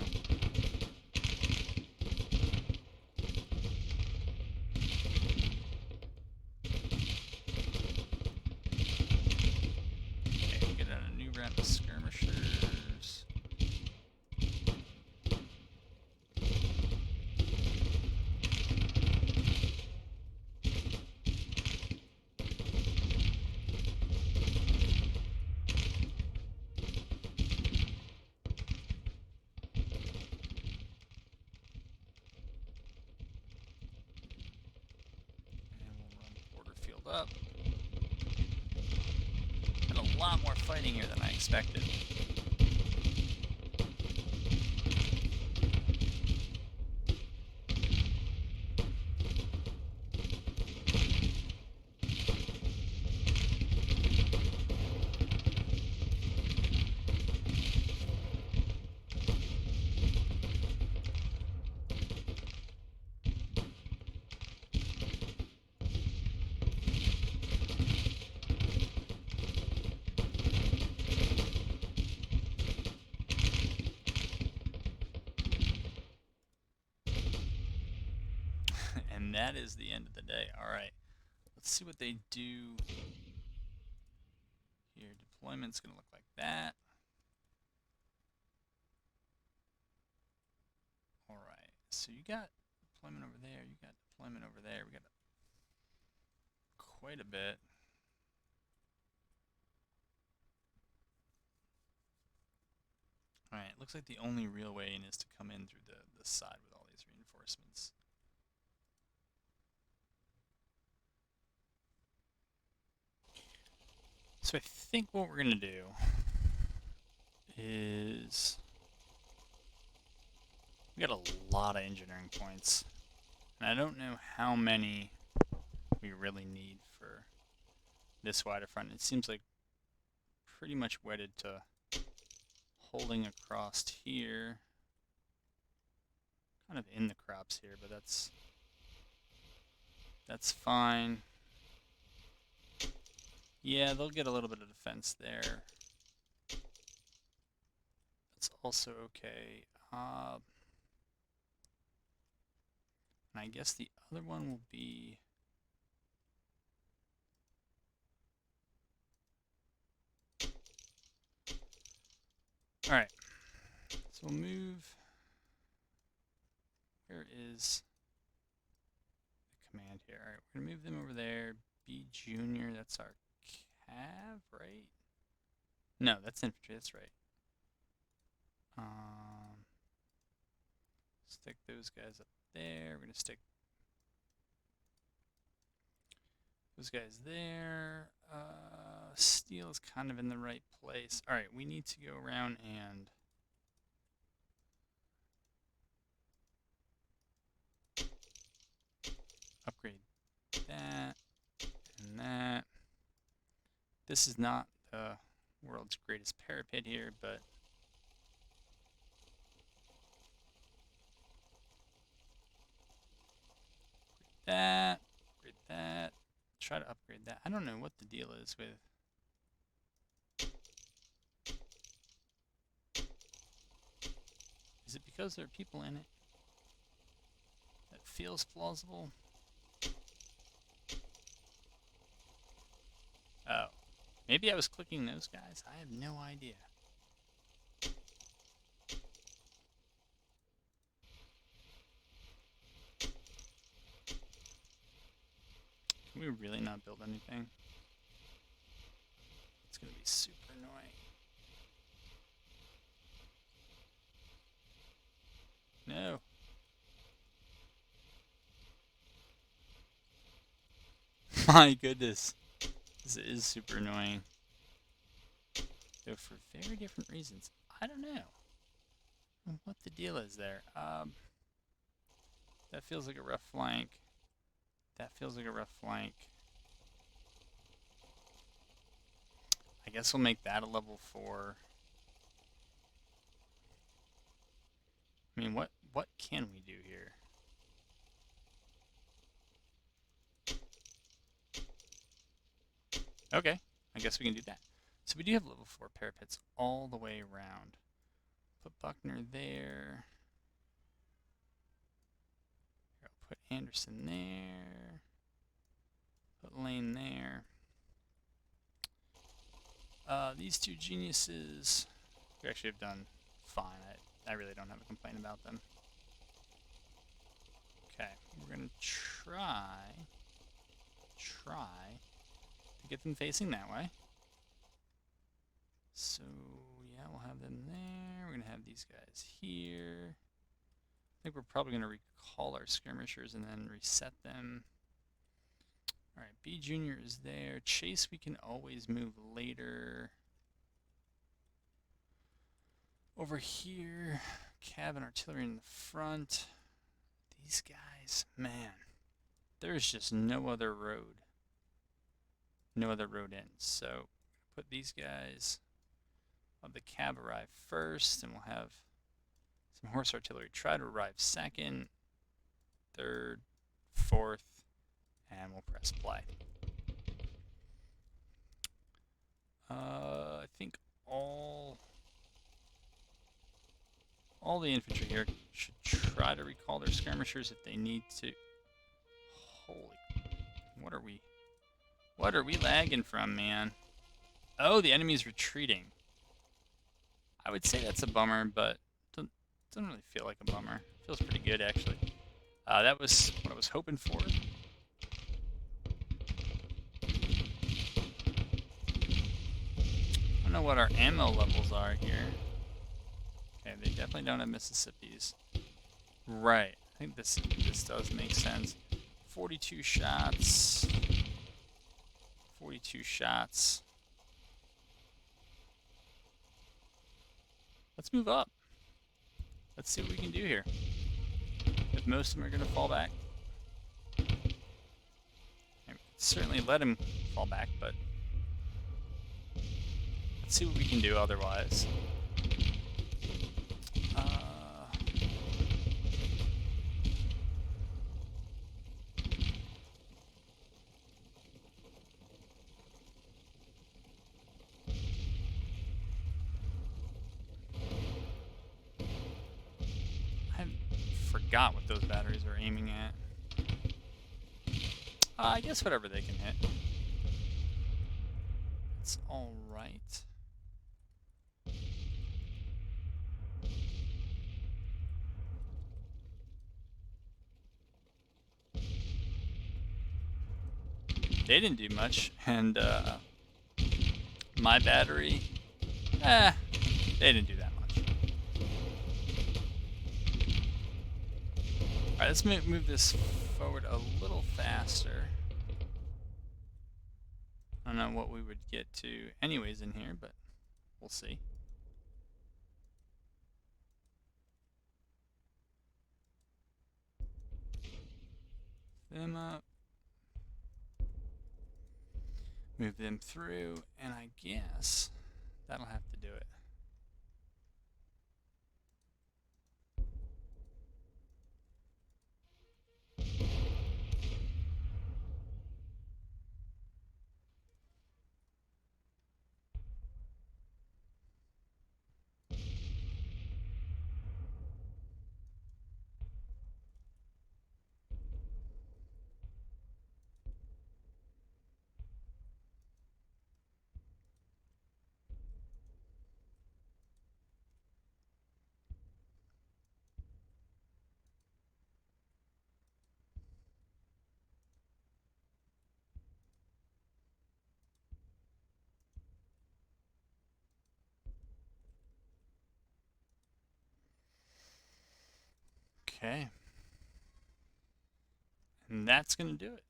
Okay, get on a new round of skirmishers. Up. And a lot more fighting here than I expected. And that is the end of the day. Alright, let's see what they do here. Deployment's going to look like that. Alright, so you got deployment over there, you got deployment over there. We got quite a bit. Alright, looks like the only real way in is to come in through the side with all these reinforcements. So I think what we're going to do is... we got a lot of engineering points. And I don't know how many we really need for this wider front. It seems like pretty much wedded to holding across here. Kind of in the crops here, but that's fine. Yeah, they'll get a little bit of defense there. That's also okay. And I guess the other one will be... Alright, so we'll move... Where is the command here? Alright, we're going to move them over there. B Junior, that's our cav, right? No, that's infantry, that's right. Stick those guys up there. We're going to stick those guys there. Steel is kind of in the right place. Alright, we need to go around and upgrade that and that. This is not the world's greatest parapet here, but that, upgrade that, try to upgrade that. I don't know what the deal is with... Is it because there are people in it? That feels plausible. Oh. Maybe I was clicking those guys. I have no idea. Can we really not build anything? It's going to be super annoying. No. My goodness. This is super annoying. Though for very different reasons. I don't know what the deal is there. That feels like a rough flank. That feels like a rough flank. I guess we'll make that a level 4. I mean, what can we do here? Okay, I guess we can do that. So we do have level 4 parapets all the way around. Put Buckner there. Here, I'll put Anderson there. Put Lane there. These two geniuses, we actually have done fine. I really don't have a complaint about them. Okay, we're gonna try to get them facing that way. So yeah, we'll have them there. We're gonna have these guys here. I think we're probably gonna recall our skirmishers and then reset them. Alright, B Junior is there. Chase we can always move later. Over here, Cav and artillery in the front. These guys, man, there's just no other road. No other road in. So put these guys. Have the Cav arrive first, and we'll have some horse artillery try to arrive second, third, fourth, and we'll press play. I think all the infantry here should try to recall their skirmishers if they need to. Holy, what are we lagging from, man? Oh, the enemy's retreating. I would say that's a bummer, but doesn't really feel like a bummer. Feels pretty good, actually. That was what I was hoping for. I don't know what our ammo levels are here. Okay, they definitely don't have Mississippi's. Right. I think this does make sense. 42 shots. 42 shots. Let's move up. Let's see what we can do here. If most of them are going to fall back. Certainly let him fall back, but let's see what we can do otherwise. Forgot what those batteries are aiming at. I guess whatever they can hit. It's alright. They didn't do much, and my battery, they didn't do that much. Alright, let's move this forward a little faster. I don't know what we would get to anyways in here, but we'll see. Them up. Move them through, and I guess that'll have to do it. Okay. And that's going to do it.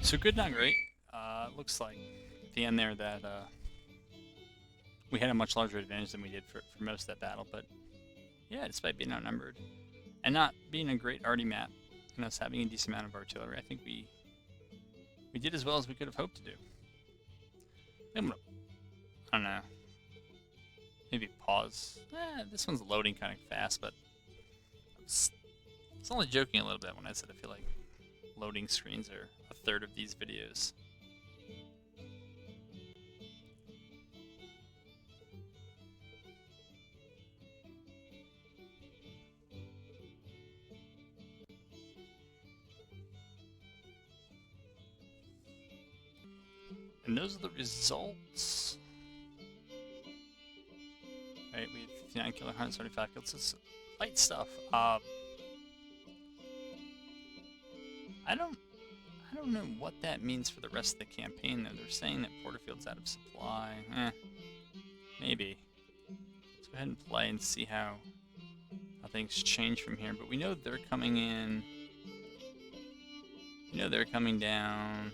So good, not great. Looks like at the end there that we had a much larger advantage than we did for most of that battle. But yeah, despite being outnumbered and not being a great arty map and us having a decent amount of artillery, I think we did as well as we could have hoped to do. I don't know. Maybe pause. This one's loading kind of fast, but I was only joking a little bit when I said I feel like loading screens are a third of these videos. And those are the results. Right, we had 59 killed, 175 kills. It's light stuff. I don't know what that means for the rest of the campaign, though. They're saying that Porterfield's out of supply. Maybe. Let's go ahead and play and see how things change from here. But we know they're coming in. We know they're coming down.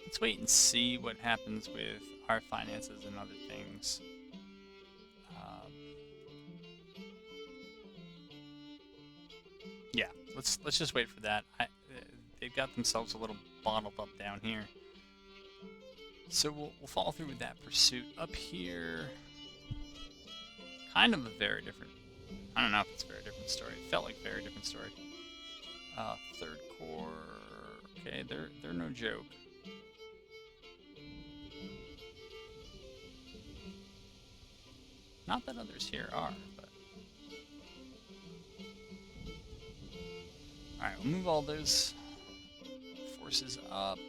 Let's wait and see what happens with our finances and other things. Yeah, let's just wait for that. They've got themselves a little bottled up down here, so we'll follow through with that pursuit up here. Kind of a very different. I don't know if it's a very different story. It felt like a very different story. Third Corps. Okay, they're no joke. Not that others here are, but all right, we'll move all those forces up.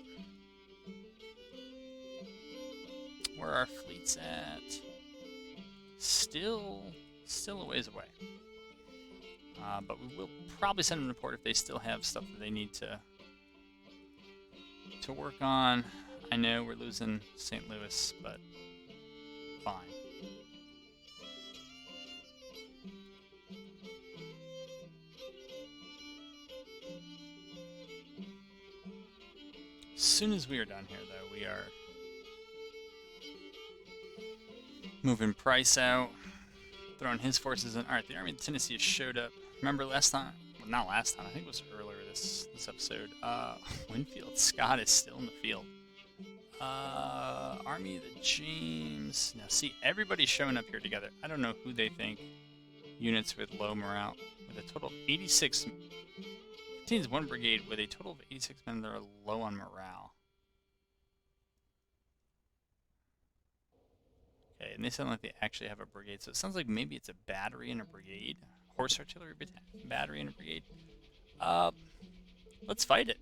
Where are our fleets at? Still a ways away. But we will probably send them a report if they still have stuff that they need to work on. I know we're losing St. Louis, but fine. As soon as we are done here, though, we are moving Price out, throwing his forces in. All right, the Army of Tennessee has showed up. Remember last time? Well, not last time. I think it was earlier this episode. Winfield Scott is still in the field. Army of the James. Now, see, everybody's showing up here together. I don't know who they think. Units with low morale, with a total of 86. Contains one brigade with a total of 86 men that are low on morale. Okay, and they sound like they actually have a brigade, so it sounds like maybe it's a battery and a brigade. Horse artillery battery and a brigade. Let's fight it.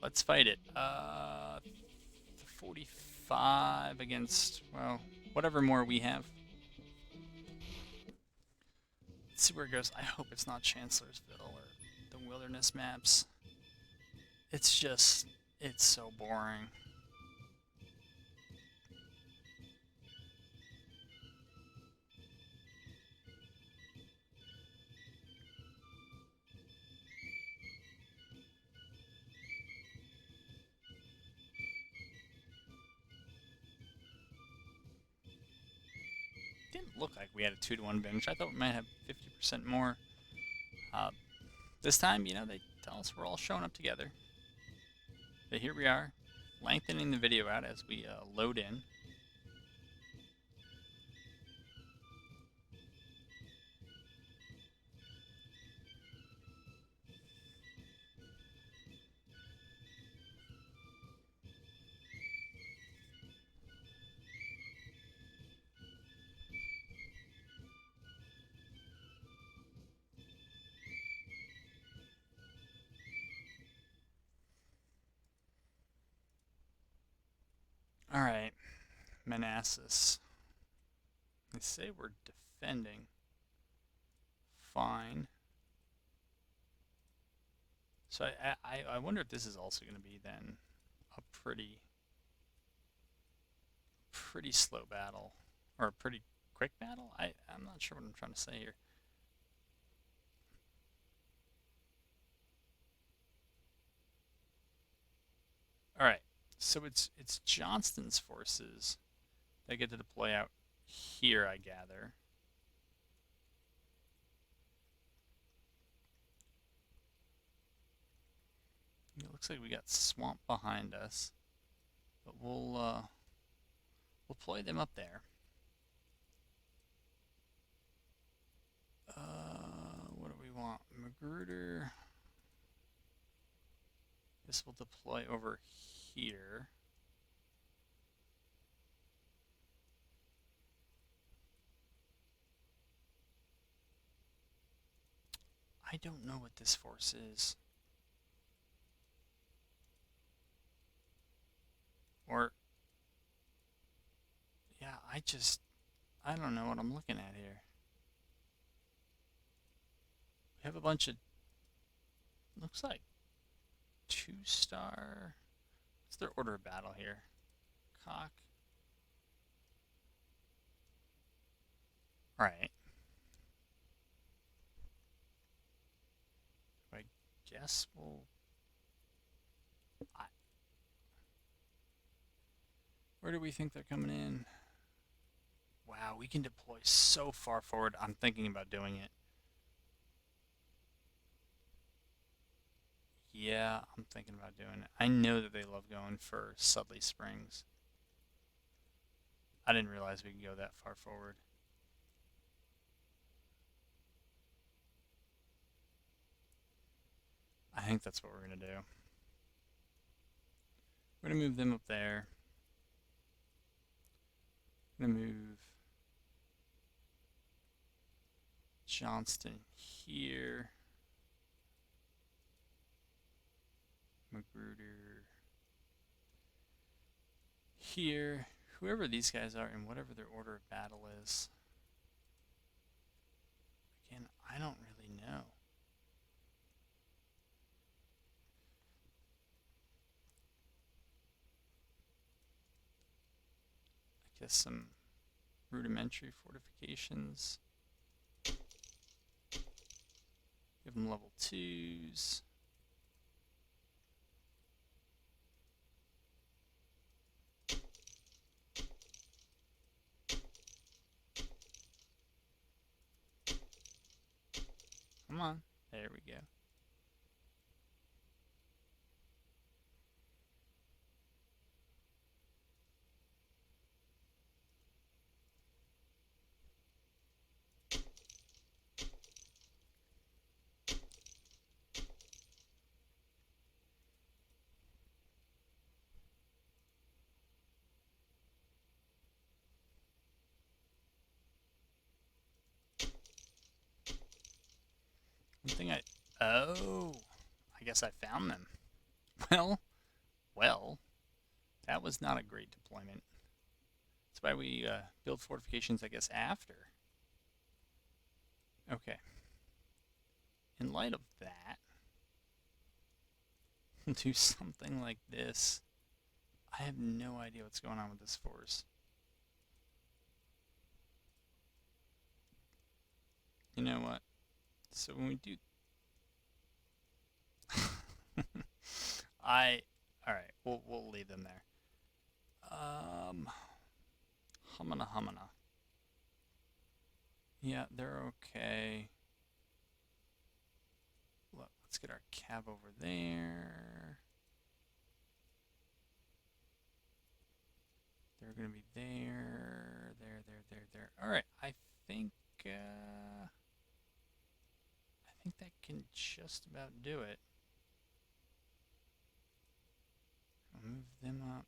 Let's fight it. 45 against, well, whatever more we have. Let's see where it goes. I hope it's not Chancellorsville or the Wilderness maps. It's just, it's so boring. Didn't look like we had a 2-to-1 advantage. I thought we might have 50% more. This time, you know, they tell us we're all showing up together. But here we are, lengthening the video out as we load in. Alright, Manassas. They say we're defending. Fine. So I wonder if this is also going to be then a pretty slow battle. Or a pretty quick battle? I'm not sure what I'm trying to say here. So it's Johnston's forces that get to deploy out here, I gather. It looks like we got swamp behind us, but we'll deploy them up there. What do we want? Magruder. This will deploy over here. I don't know what this force is. Or, yeah, I don't know what I'm looking at here. We have a bunch of, looks like 2-star. What's their order of battle here? Cock. Right. I guess we'll... Where do we think they're coming in? Wow, we can deploy so far forward. I'm thinking about doing it. Yeah, I'm thinking about doing it. I know that they love going for Sudley Springs. I didn't realize we could go that far forward. I think that's what we're going to do. We're going to move them up there. I'm going to move Johnston here. Magruder here. Whoever these guys are and whatever their order of battle is. Again, I don't really know. I guess some rudimentary fortifications. Give them level 2s. Come on. There we go. One thing oh, I guess I found them. Well, that was not a great deployment. That's why we build fortifications, I guess, after. Okay. In light of that, we'll do something like this. I have no idea what's going on with this force. You know what? So when we do... Alright, we'll leave them there. Humana. Yeah, they're okay. Let's get our cab over there. They're gonna be there. Alright, I think that can just about do it. I'll move them up.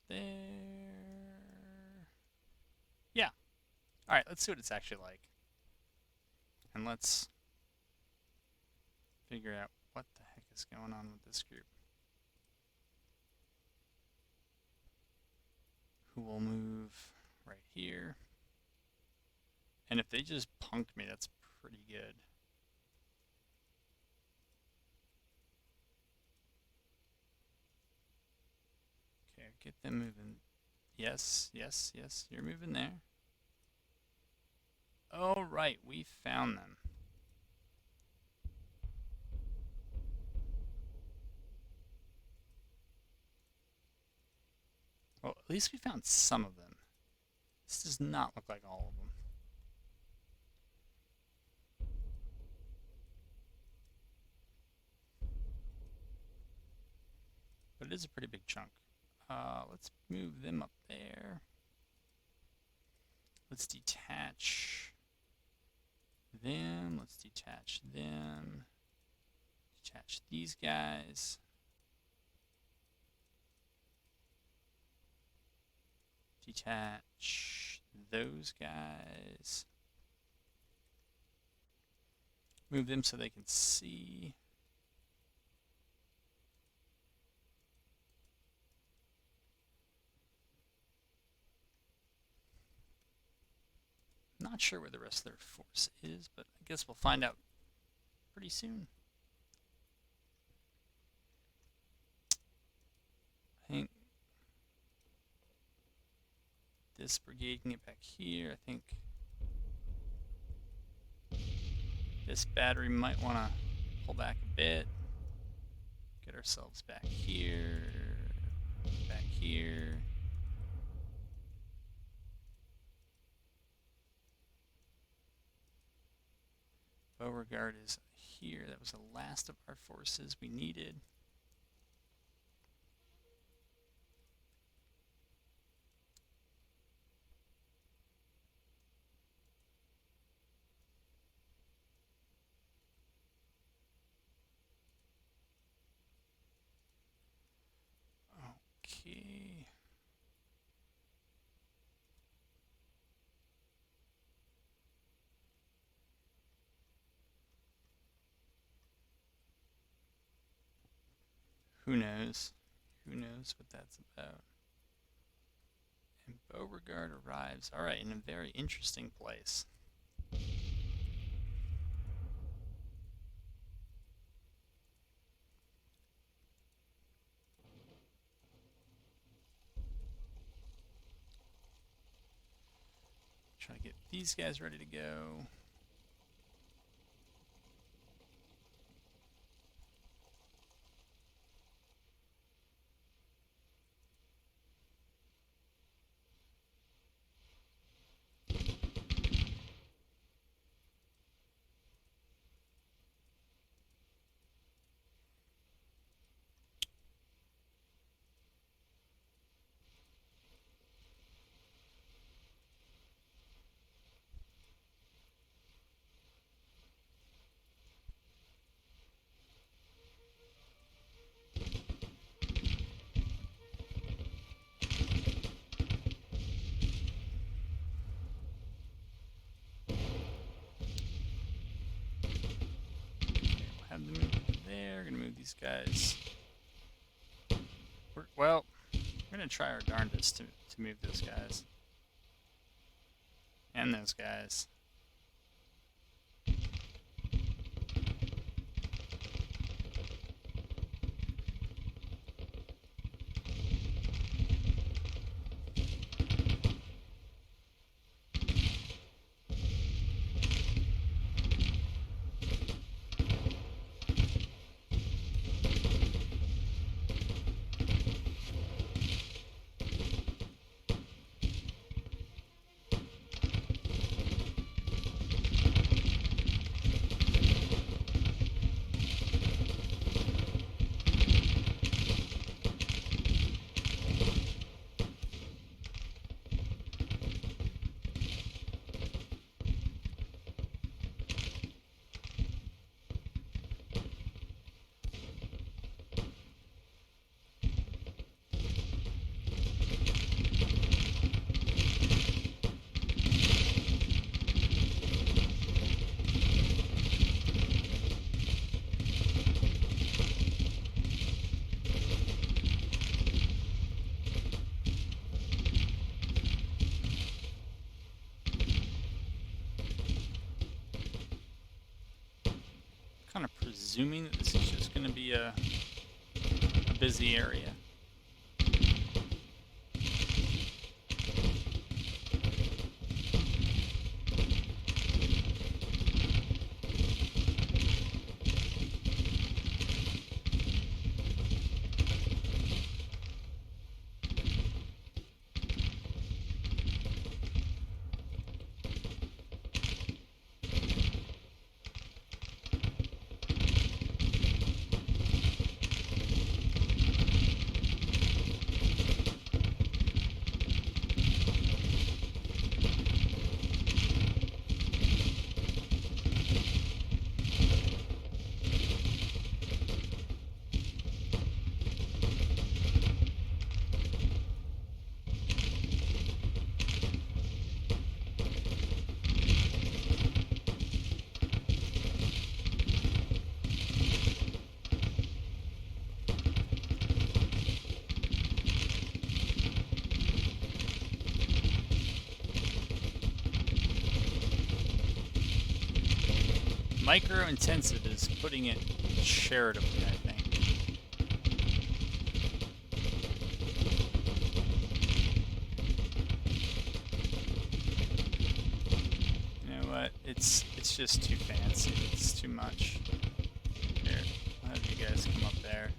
There. Yeah. Alright, let's see what it's actually like. And let's figure out what the heck is going on with this group. Who will move right here. And if they just punk me, that's pretty good. Okay, get them moving. Yes, you're moving there. Oh, right, we found them. least we found some of them. This does not look like all of them. But it is a pretty big chunk. Let's move them up there. Let's detach them. Let's detach them. Detach these guys. Detach those guys. Move them so they can see. Not sure where the rest of their force is, but I guess we'll find out pretty soon. I think this brigade can get back here. I think this battery might want to pull back a bit. Get ourselves back here. Back here. Beauregard is here. That was the last of our forces we needed. Okay. Who knows? Who knows what that's about? And Beauregard arrives, alright, in a very interesting place. Try to get these guys ready to go. Have them move there. Gonna move these guys. Well, we're gonna try our darndest to move those guys. And those guys. Kind of presuming that this is just going to be a busy area. Micro-intensive is putting it charitably, I think. You know what? It's just too fancy. It's too much. Here, I'll have you guys come up there.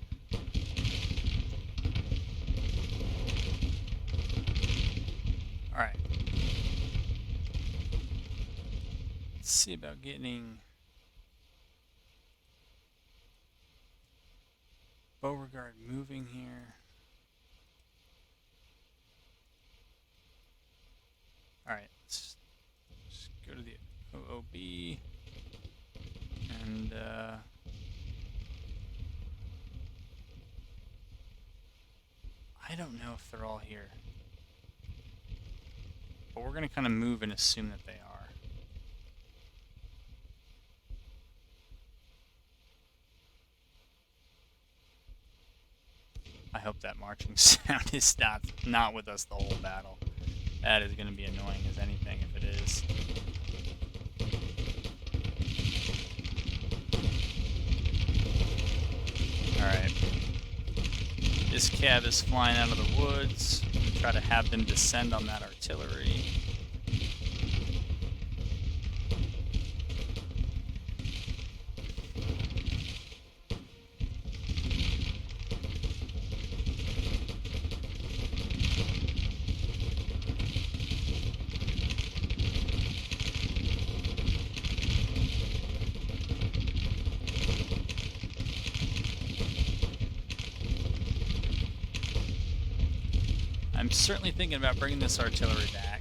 Alright. Let's see about getting Beauregard moving here. Alright, let's just go to the OOB and I don't know if they're all here. But we're going to kind of move and assume that they are. I hope that marching sound is not with us the whole battle. That is going to be annoying as anything if it is. Alright. This cab is flying out of the woods. Try to have them descend on that artillery. I'm certainly thinking about bringing this artillery back.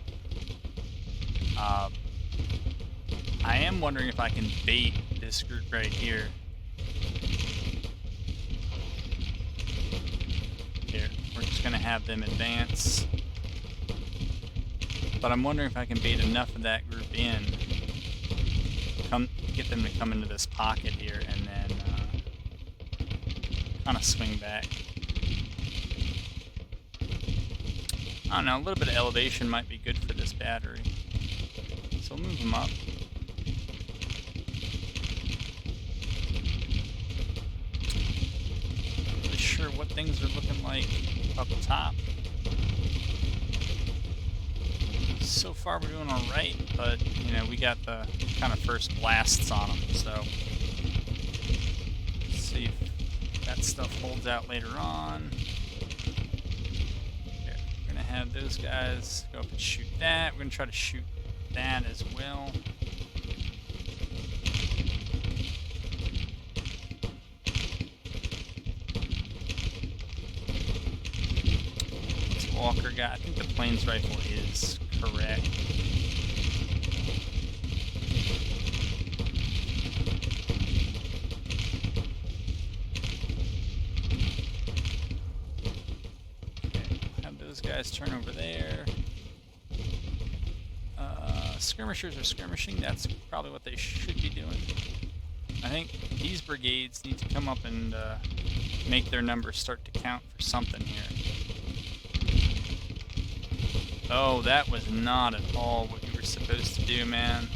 I am wondering if I can bait this group right here. Here, we're just going to have them advance. But I'm wondering if I can bait enough of that group in, get them to come into this pocket here, and then kind of swing back. I don't know, a little bit of elevation might be good for this battery. So we'll move them up. Not really sure what things are looking like up top. So far we're doing alright, but, you know, we got the kind of first blasts on them, so let's see if that stuff holds out later on. Have those guys go up and shoot that. We're going to try to shoot that as well. This Walker guy, I think the plains rifle is correct. Guys turn over there. Skirmishers are skirmishing. That's probably what they should be doing. I think these brigades need to come up and make their numbers start to count for something here. Oh, that was not at all what you were supposed to do, man.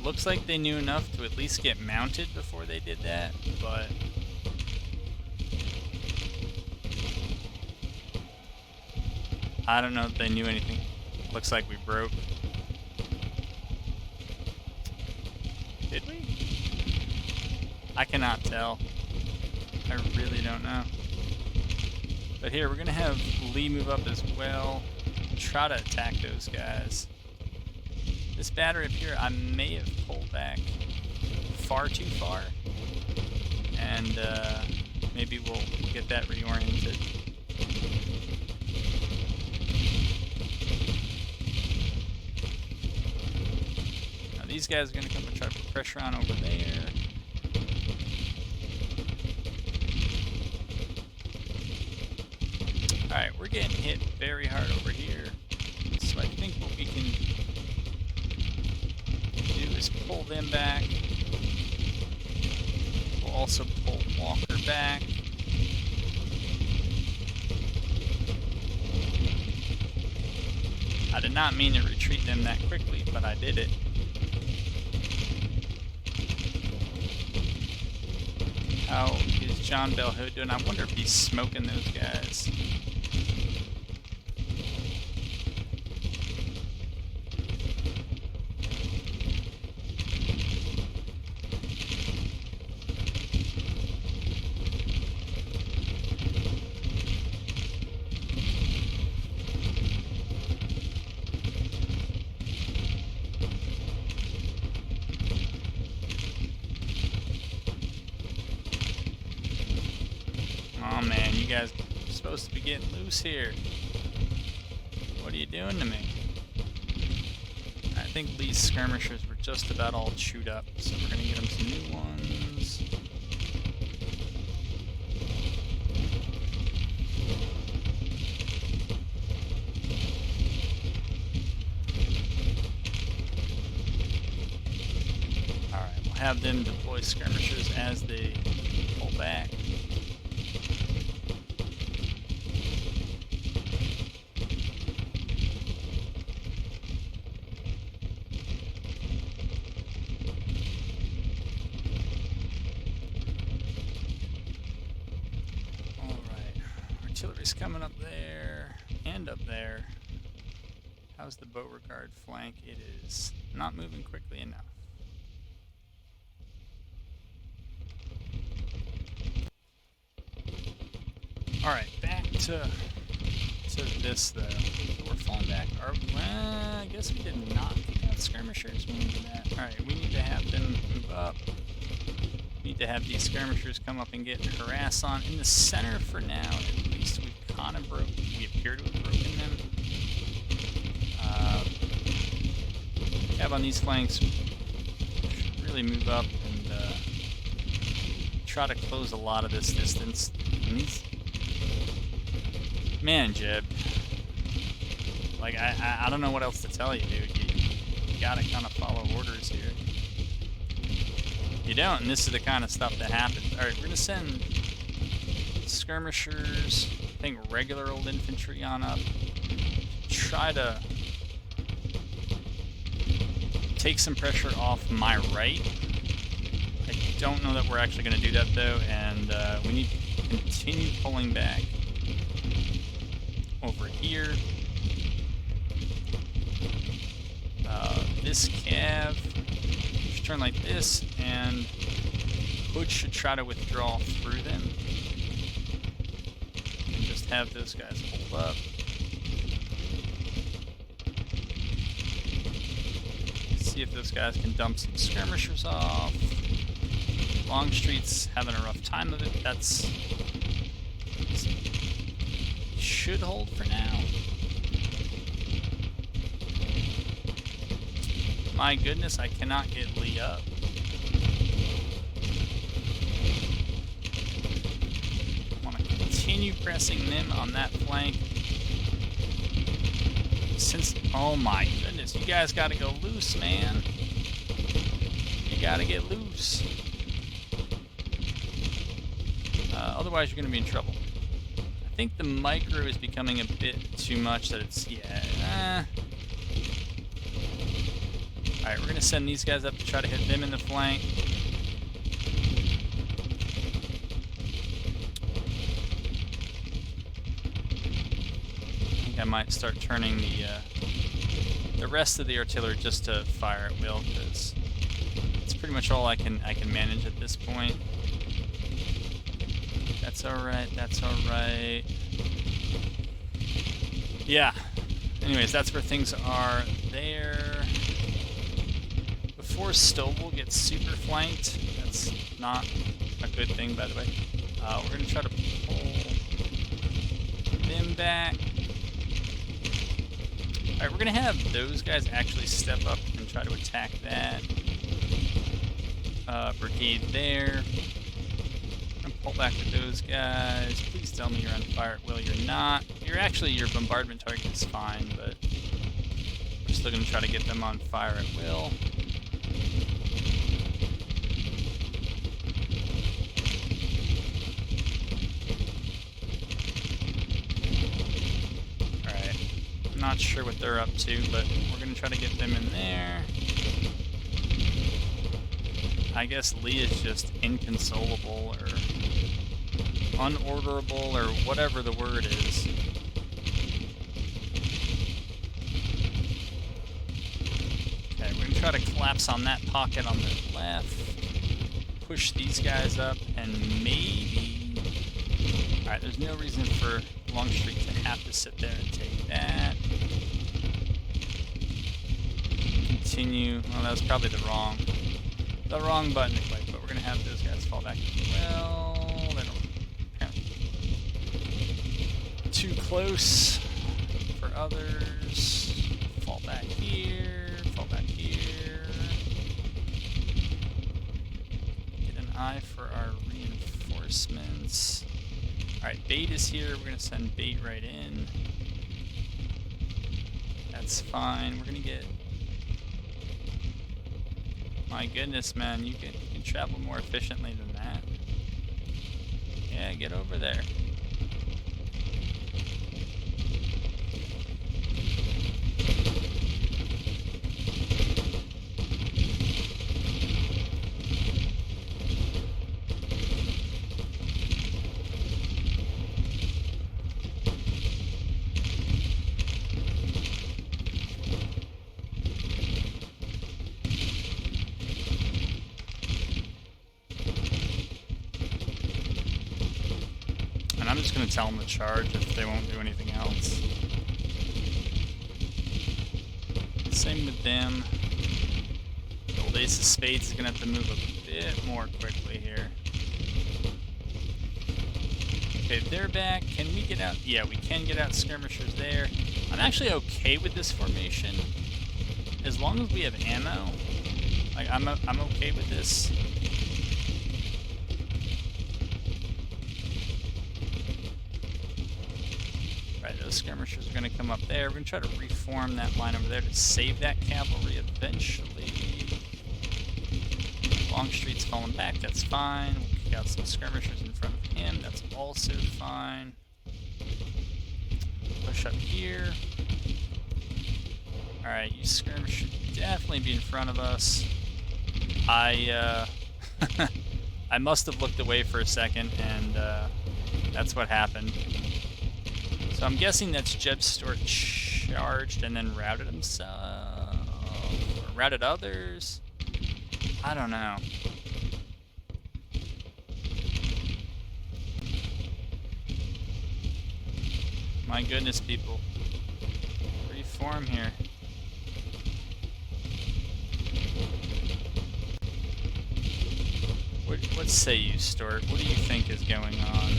Looks like they knew enough to at least get mounted before they did that, but I don't know if they knew anything. Looks like we broke. Did we? I cannot tell. I really don't know. But here, we're going to have Lee move up as well. Try to attack those guys. This battery up here, I may have pulled back far too far, and maybe we'll get that reoriented. Now these guys are going to come and try to put pressure on over there. Alright, we're getting hit very hard over here, so I think what we can is pull them back. We'll also pull Walker back. I did not mean to retreat them that quickly, but I did it. How is John Bell Hood doing? I wonder if he's smoking those guys. Oh man, you guys are supposed to be getting loose here. What are you doing to me? I think these skirmishers were just about all chewed up, so we're gonna get them some new ones. Alright, we'll have them deploy skirmishers as they pull back. Artillery's coming up there and up there. How's the Beauregard flank? It is not moving quickly enough. Alright, back to this though. So we're falling back. I guess we did not have skirmishers when we did that. Alright, we need to have them move up. We need to have these skirmishers come up and get harass on. In the center for now, at least we've kind of we appear to have broken them. Have on these flanks should really move up and try to close a lot of this distance. And these, man, Jeb, like I don't know what else to tell you, dude. You gotta kind of follow orders here. You don't, and this is the kind of stuff that happens. Alright, we're gonna send skirmishers, I think regular old infantry on up. Try to take some pressure off my right. I don't know that we're actually gonna do that though, and we need to continue pulling back over here. This cav should turn like this, and Hood should try to withdraw through them. And just have those guys hold up. See if those guys can dump some skirmishers off. Longstreet's having a rough time of it. That's should hold for now. My goodness, I cannot get Lee up. I want to continue pressing them on that flank. Since, oh my goodness, you guys got to go loose, man. You got to get loose. Otherwise, you're going to be in trouble. I think the micro is becoming a bit too much that it's, yeah. Alright, we're going to send these guys up to try to hit them in the flank. I think I might start turning the rest of the artillery just to fire at will, because it's pretty much all I can manage at this point. That's alright, that's alright. Yeah. Anyways, that's where things are there. Before Stovall gets super flanked, that's not a good thing, by the way. We're going to try to pull them back. Alright, we're going to have those guys actually step up and try to attack that brigade there. I'm going to pull back with those guys. Please tell me you're on fire at will. You're not. Your bombardment target is fine, but we're still going to try to get them on fire at will. Not sure what they're up to, but we're going to try to get them in there. I guess Lee is just inconsolable or unorderable or whatever the word is. Okay, we're going to try to collapse on that pocket on the left. Push these guys up and maybe... Alright, there's no reason for Longstreet to have to sit there and take that. Continue. Well, that was probably the wrong button to click, but we're going to have those guys fall back as well. They don't apparently too close for others. Fall back here. Fall back here. Get an eye for our reinforcements. Alright, bait is here. We're going to send bait right in. That's fine. We're going to get... My goodness, man, you can travel more efficiently than that. Yeah, get over there. I'm just going to tell them to charge if they won't do anything else. Same with them. The old Ace of Spades is going to have to move a bit more quickly here. Okay, they're back. Can we get out? Yeah, we can get out skirmishers there. I'm actually okay with this formation. As long as we have ammo. Like, I'm okay with this. Those skirmishers are going to come up there. We're going to try to reform that line over there to save that cavalry eventually. Longstreet's falling back. That's fine. We'll kick out some skirmishers in front of him. That's also fine. Push up here. Alright, you skirmishers should definitely be in front of us. I must have looked away for a second, and that's what happened. So I'm guessing that's Jeb Stewart charged and then routed himself, or routed others. I don't know. My goodness, people. Reform here. What say you, Stewart? What do you think is going on?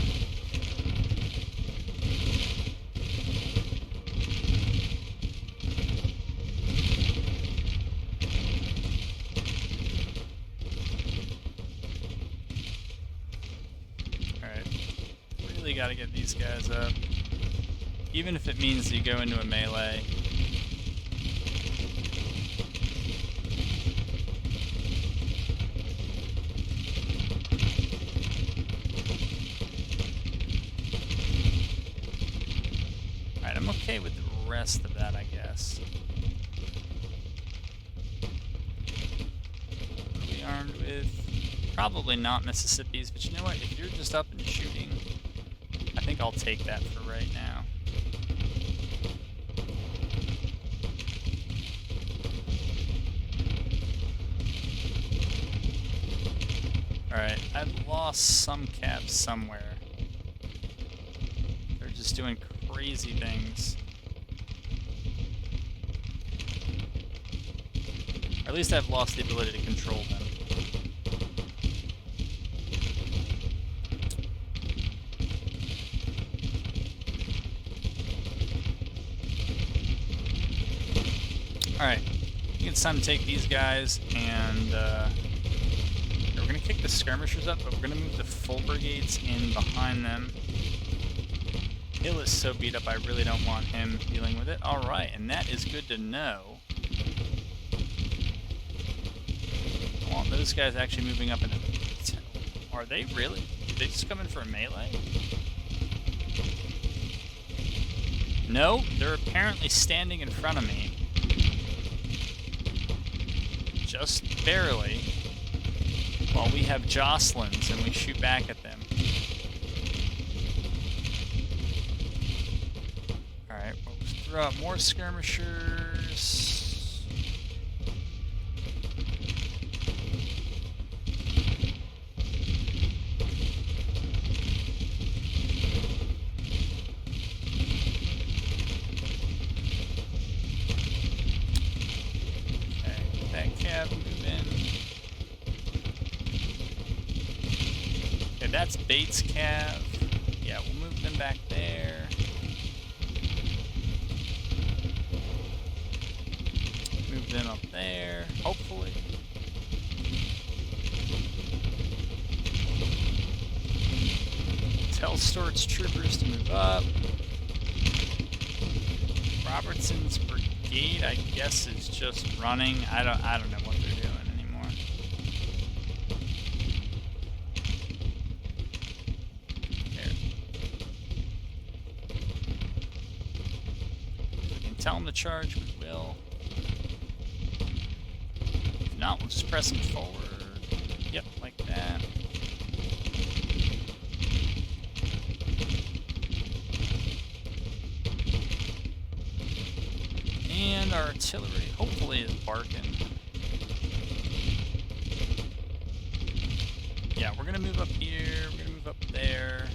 Got to get these guys up, even if it means you go into a melee. Alright, I'm okay with the rest of that, I guess. What are we armed with? Probably not Mississippi's, but you know what? If you're just up and shooting, I think I'll take that for right now. Alright, I've lost some cabs somewhere. They're just doing crazy things. Or at least I've lost the ability to control them. Alright, I think it's time to take these guys, and we're going to kick the skirmishers up, but we're going to move the full brigades in behind them. Hill is so beat up, I really don't want him dealing with it. Alright, and that is good to know. I want those guys actually moving up into... Are they really? Did they just come in for a melee? No, they're apparently standing in front of me. Just barely. While we have Jocelyn's and we shoot back at them. Alright, we'll throw out more skirmishers. That's Bates Cav. Yeah, we'll move them back there. Move them up there, hopefully. Tell Stort's troopers to move up. Robertson's brigade, I guess, is just running. I don't know what they're doing anymore. Tell them to charge, we will. If not, we'll just press them forward. Yep, like that. And our artillery, hopefully, is barking. Yeah, we're gonna move up here, we're gonna move up there.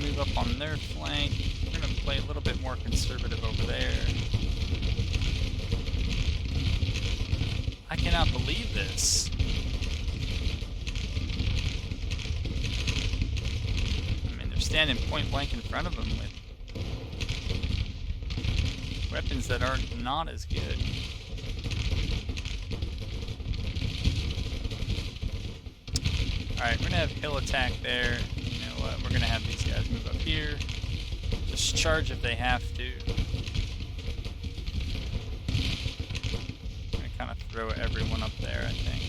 Move up on their flank. We're going to play a little bit more conservative over there. I cannot believe this. I mean, they're standing point blank in front of them with weapons that are not as good. Alright, we're going to have hill attack there. We're going to have these guys move up here. Just charge if they have to. I'm going to kind of throw everyone up there, I think.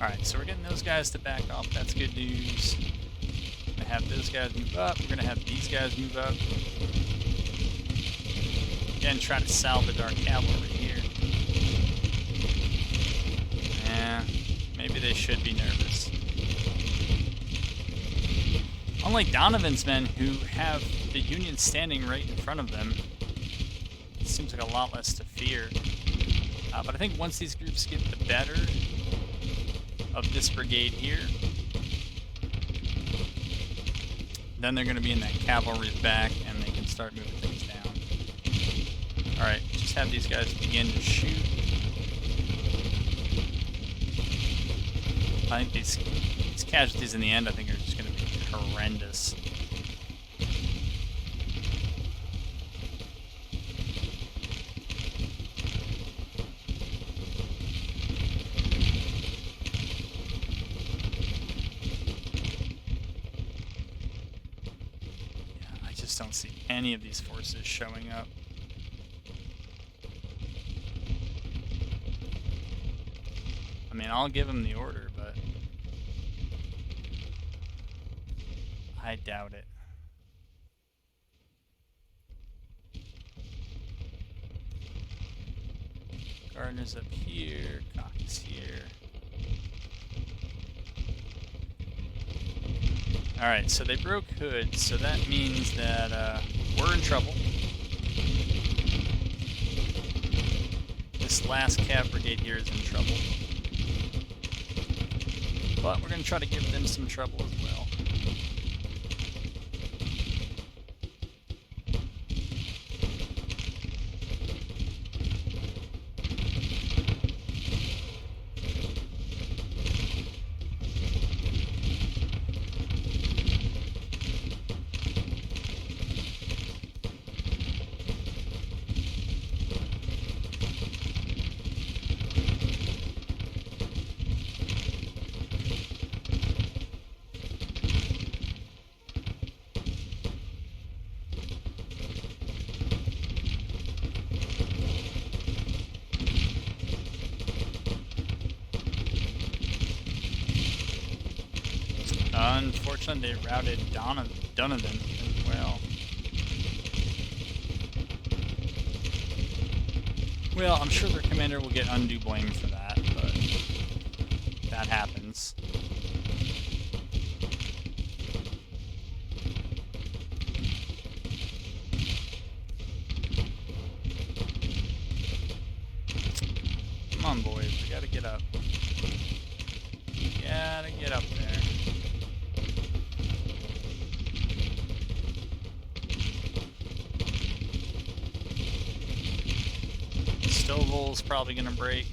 Alright, so we're getting those guys to back off. That's good news. We're going to have those guys move up. We're going to have these guys move up. Again, try to salvage our cavalry here. Yeah, maybe they should be nervous. Unlike Donovan's men, who have the Union standing right in front of them, it seems like a lot less to fear. But I think once these groups get the better of this brigade here, then they're going to be in that cavalry's back and they can start moving things down. Alright, just have these guys begin to shoot. I think these casualties in the end, I think, are just going to be horrendous. Don't see any of these forces showing up. I mean, I'll give them the order, but I doubt it. Gardner's up here, Cock is here. Alright, so they broke Hood, so that means that we're in trouble. This last cav brigade here is in trouble. But we're going to try to give them some trouble as well. Unfortunately, they routed Donovan as well. Well, I'm sure their commander will get undue blame for that, but that happens. Come on, boys, we gotta get up. Gotta get up there. Stovall's probably gonna break.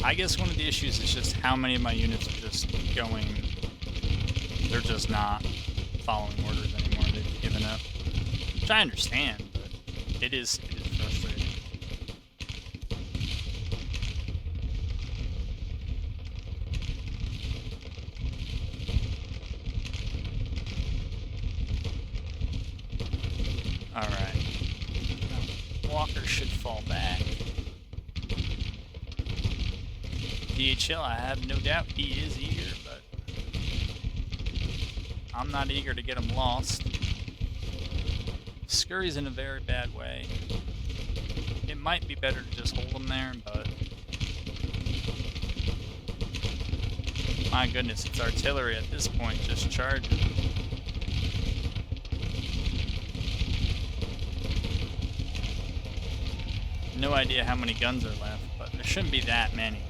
I guess one of the issues is just how many of my units are just going. They're just not following orders anymore. They've given up, which I understand, but it is frustrating. All right, Walker should fall back. DHL, I have no doubt he is eager, but I'm not eager to get him lost. Scurry's in a very bad way. It might be better to just hold him there, but my goodness, it's artillery at this point, just charging. No idea how many guns are left, but there shouldn't be that many.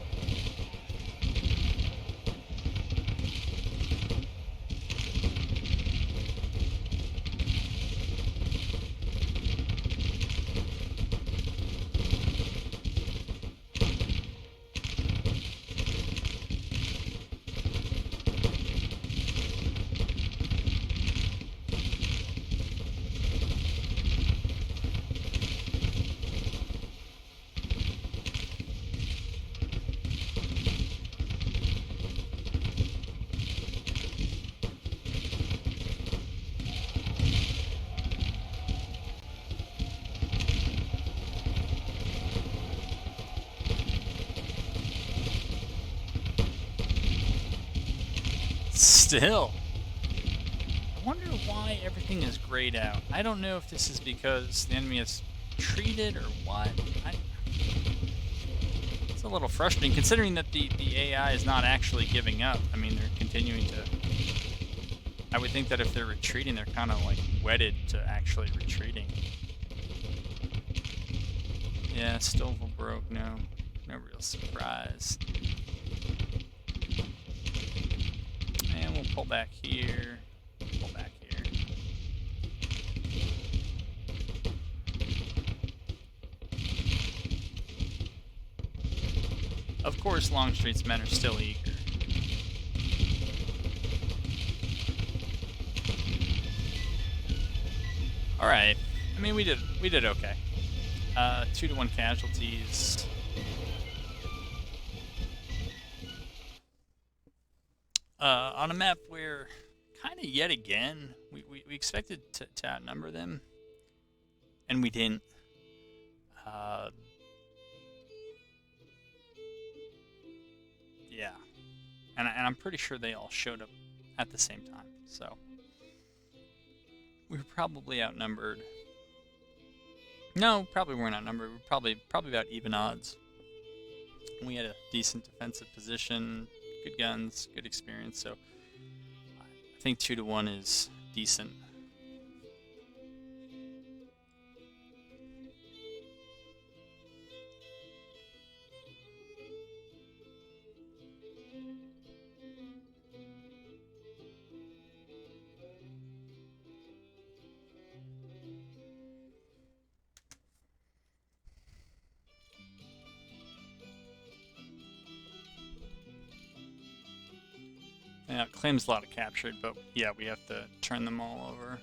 Still, I wonder why everything is grayed out. I don't know if this is because the enemy has retreated or what. It's a little frustrating considering that the AI is not actually giving up. I mean, they're continuing to. I would think that if they're retreating, they're kind of like wedded to actually retreating. Yeah, Stovall broke. No real surprise. And we'll pull back here, pull back here. Of course, Longstreet's men are still eager. All right. I mean, we did okay. 2-to-1 casualties. On a map where, kind of yet again, we expected to outnumber them, and we didn't. Yeah, and I'm pretty sure they all showed up at the same time, so we were probably outnumbered. No, probably weren't outnumbered. We were probably about even odds. We had a decent defensive position. Good guns, good experience, so I think 2-to-1 is decent. Yeah, it claims a lot of captured, but yeah, we have to turn them all over.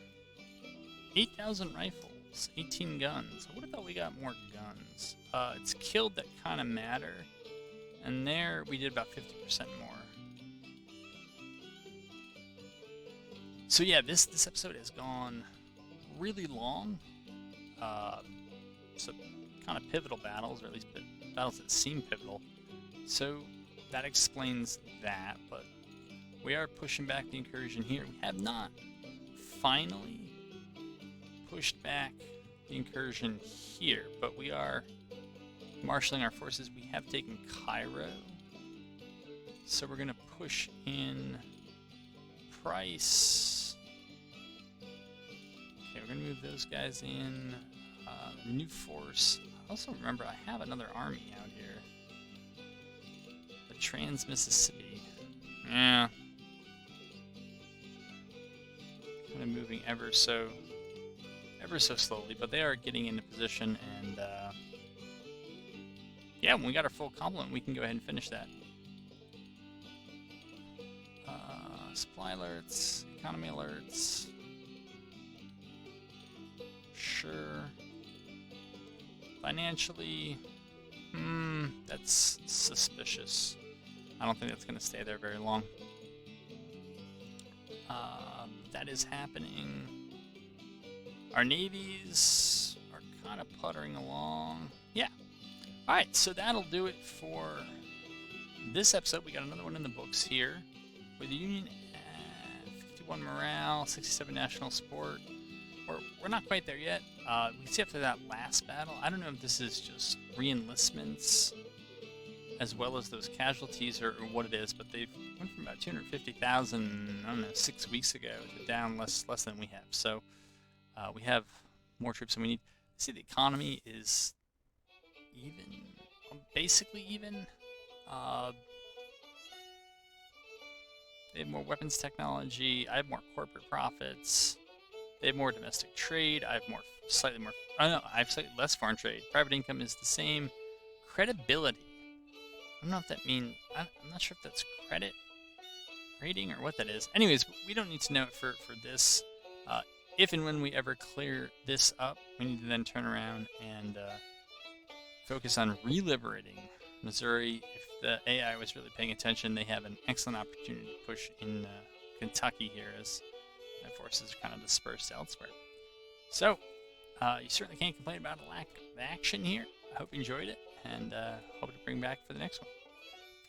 8,000 rifles, 18 guns. I would have thought we got more guns. battles. It's killed that kind of matter. And there we did about 50% more. So yeah, this episode has gone really long. So kind of pivotal battles, or at least battles that seem pivotal. So that explains that, but we are pushing back the incursion here. We have not finally pushed back the incursion here, but we are marshaling our forces. We have taken Cairo, so we're going to push in Price. Okay, we're going to move those guys in. New force. Also remember, I have another army out here. The Trans-Mississippi. Yeah. Kind of moving ever so slowly, but they are getting into position, and yeah, when we got our full complement, we can go ahead and finish that. Supply alerts, economy alerts. Sure. Financially, that's suspicious. I don't think that's going to stay there very long. That is happening. Our navies are kind of puttering along. Yeah. Alright, so that'll do it for this episode. We got another one in the books here. With the Union at 51 morale, 67 national support. We're not quite there yet. We can see after that last battle. I don't know if this is just re-enlistments as well as those casualties or what it is, but they've went from about 250,000, I don't know, 6 weeks ago to down less than we have. So we have more troops than we need. See, the economy is even, basically even. They have more weapons technology. I have more corporate profits. They have more domestic trade. I have slightly more. Oh no, I have slightly less foreign trade. Private income is the same. Credibility. I don't know if that means. I'm not sure if that's credit rating or what that is. Anyways, we don't need to know it for this. If and when we ever clear this up, we need to then turn around and focus on reliberating Missouri. If the AI was really paying attention, they have an excellent opportunity to push in Kentucky here as my forces are kind of dispersed elsewhere. So, you certainly can't complain about a lack of action here. I hope you enjoyed it, and hope to bring back for the next one.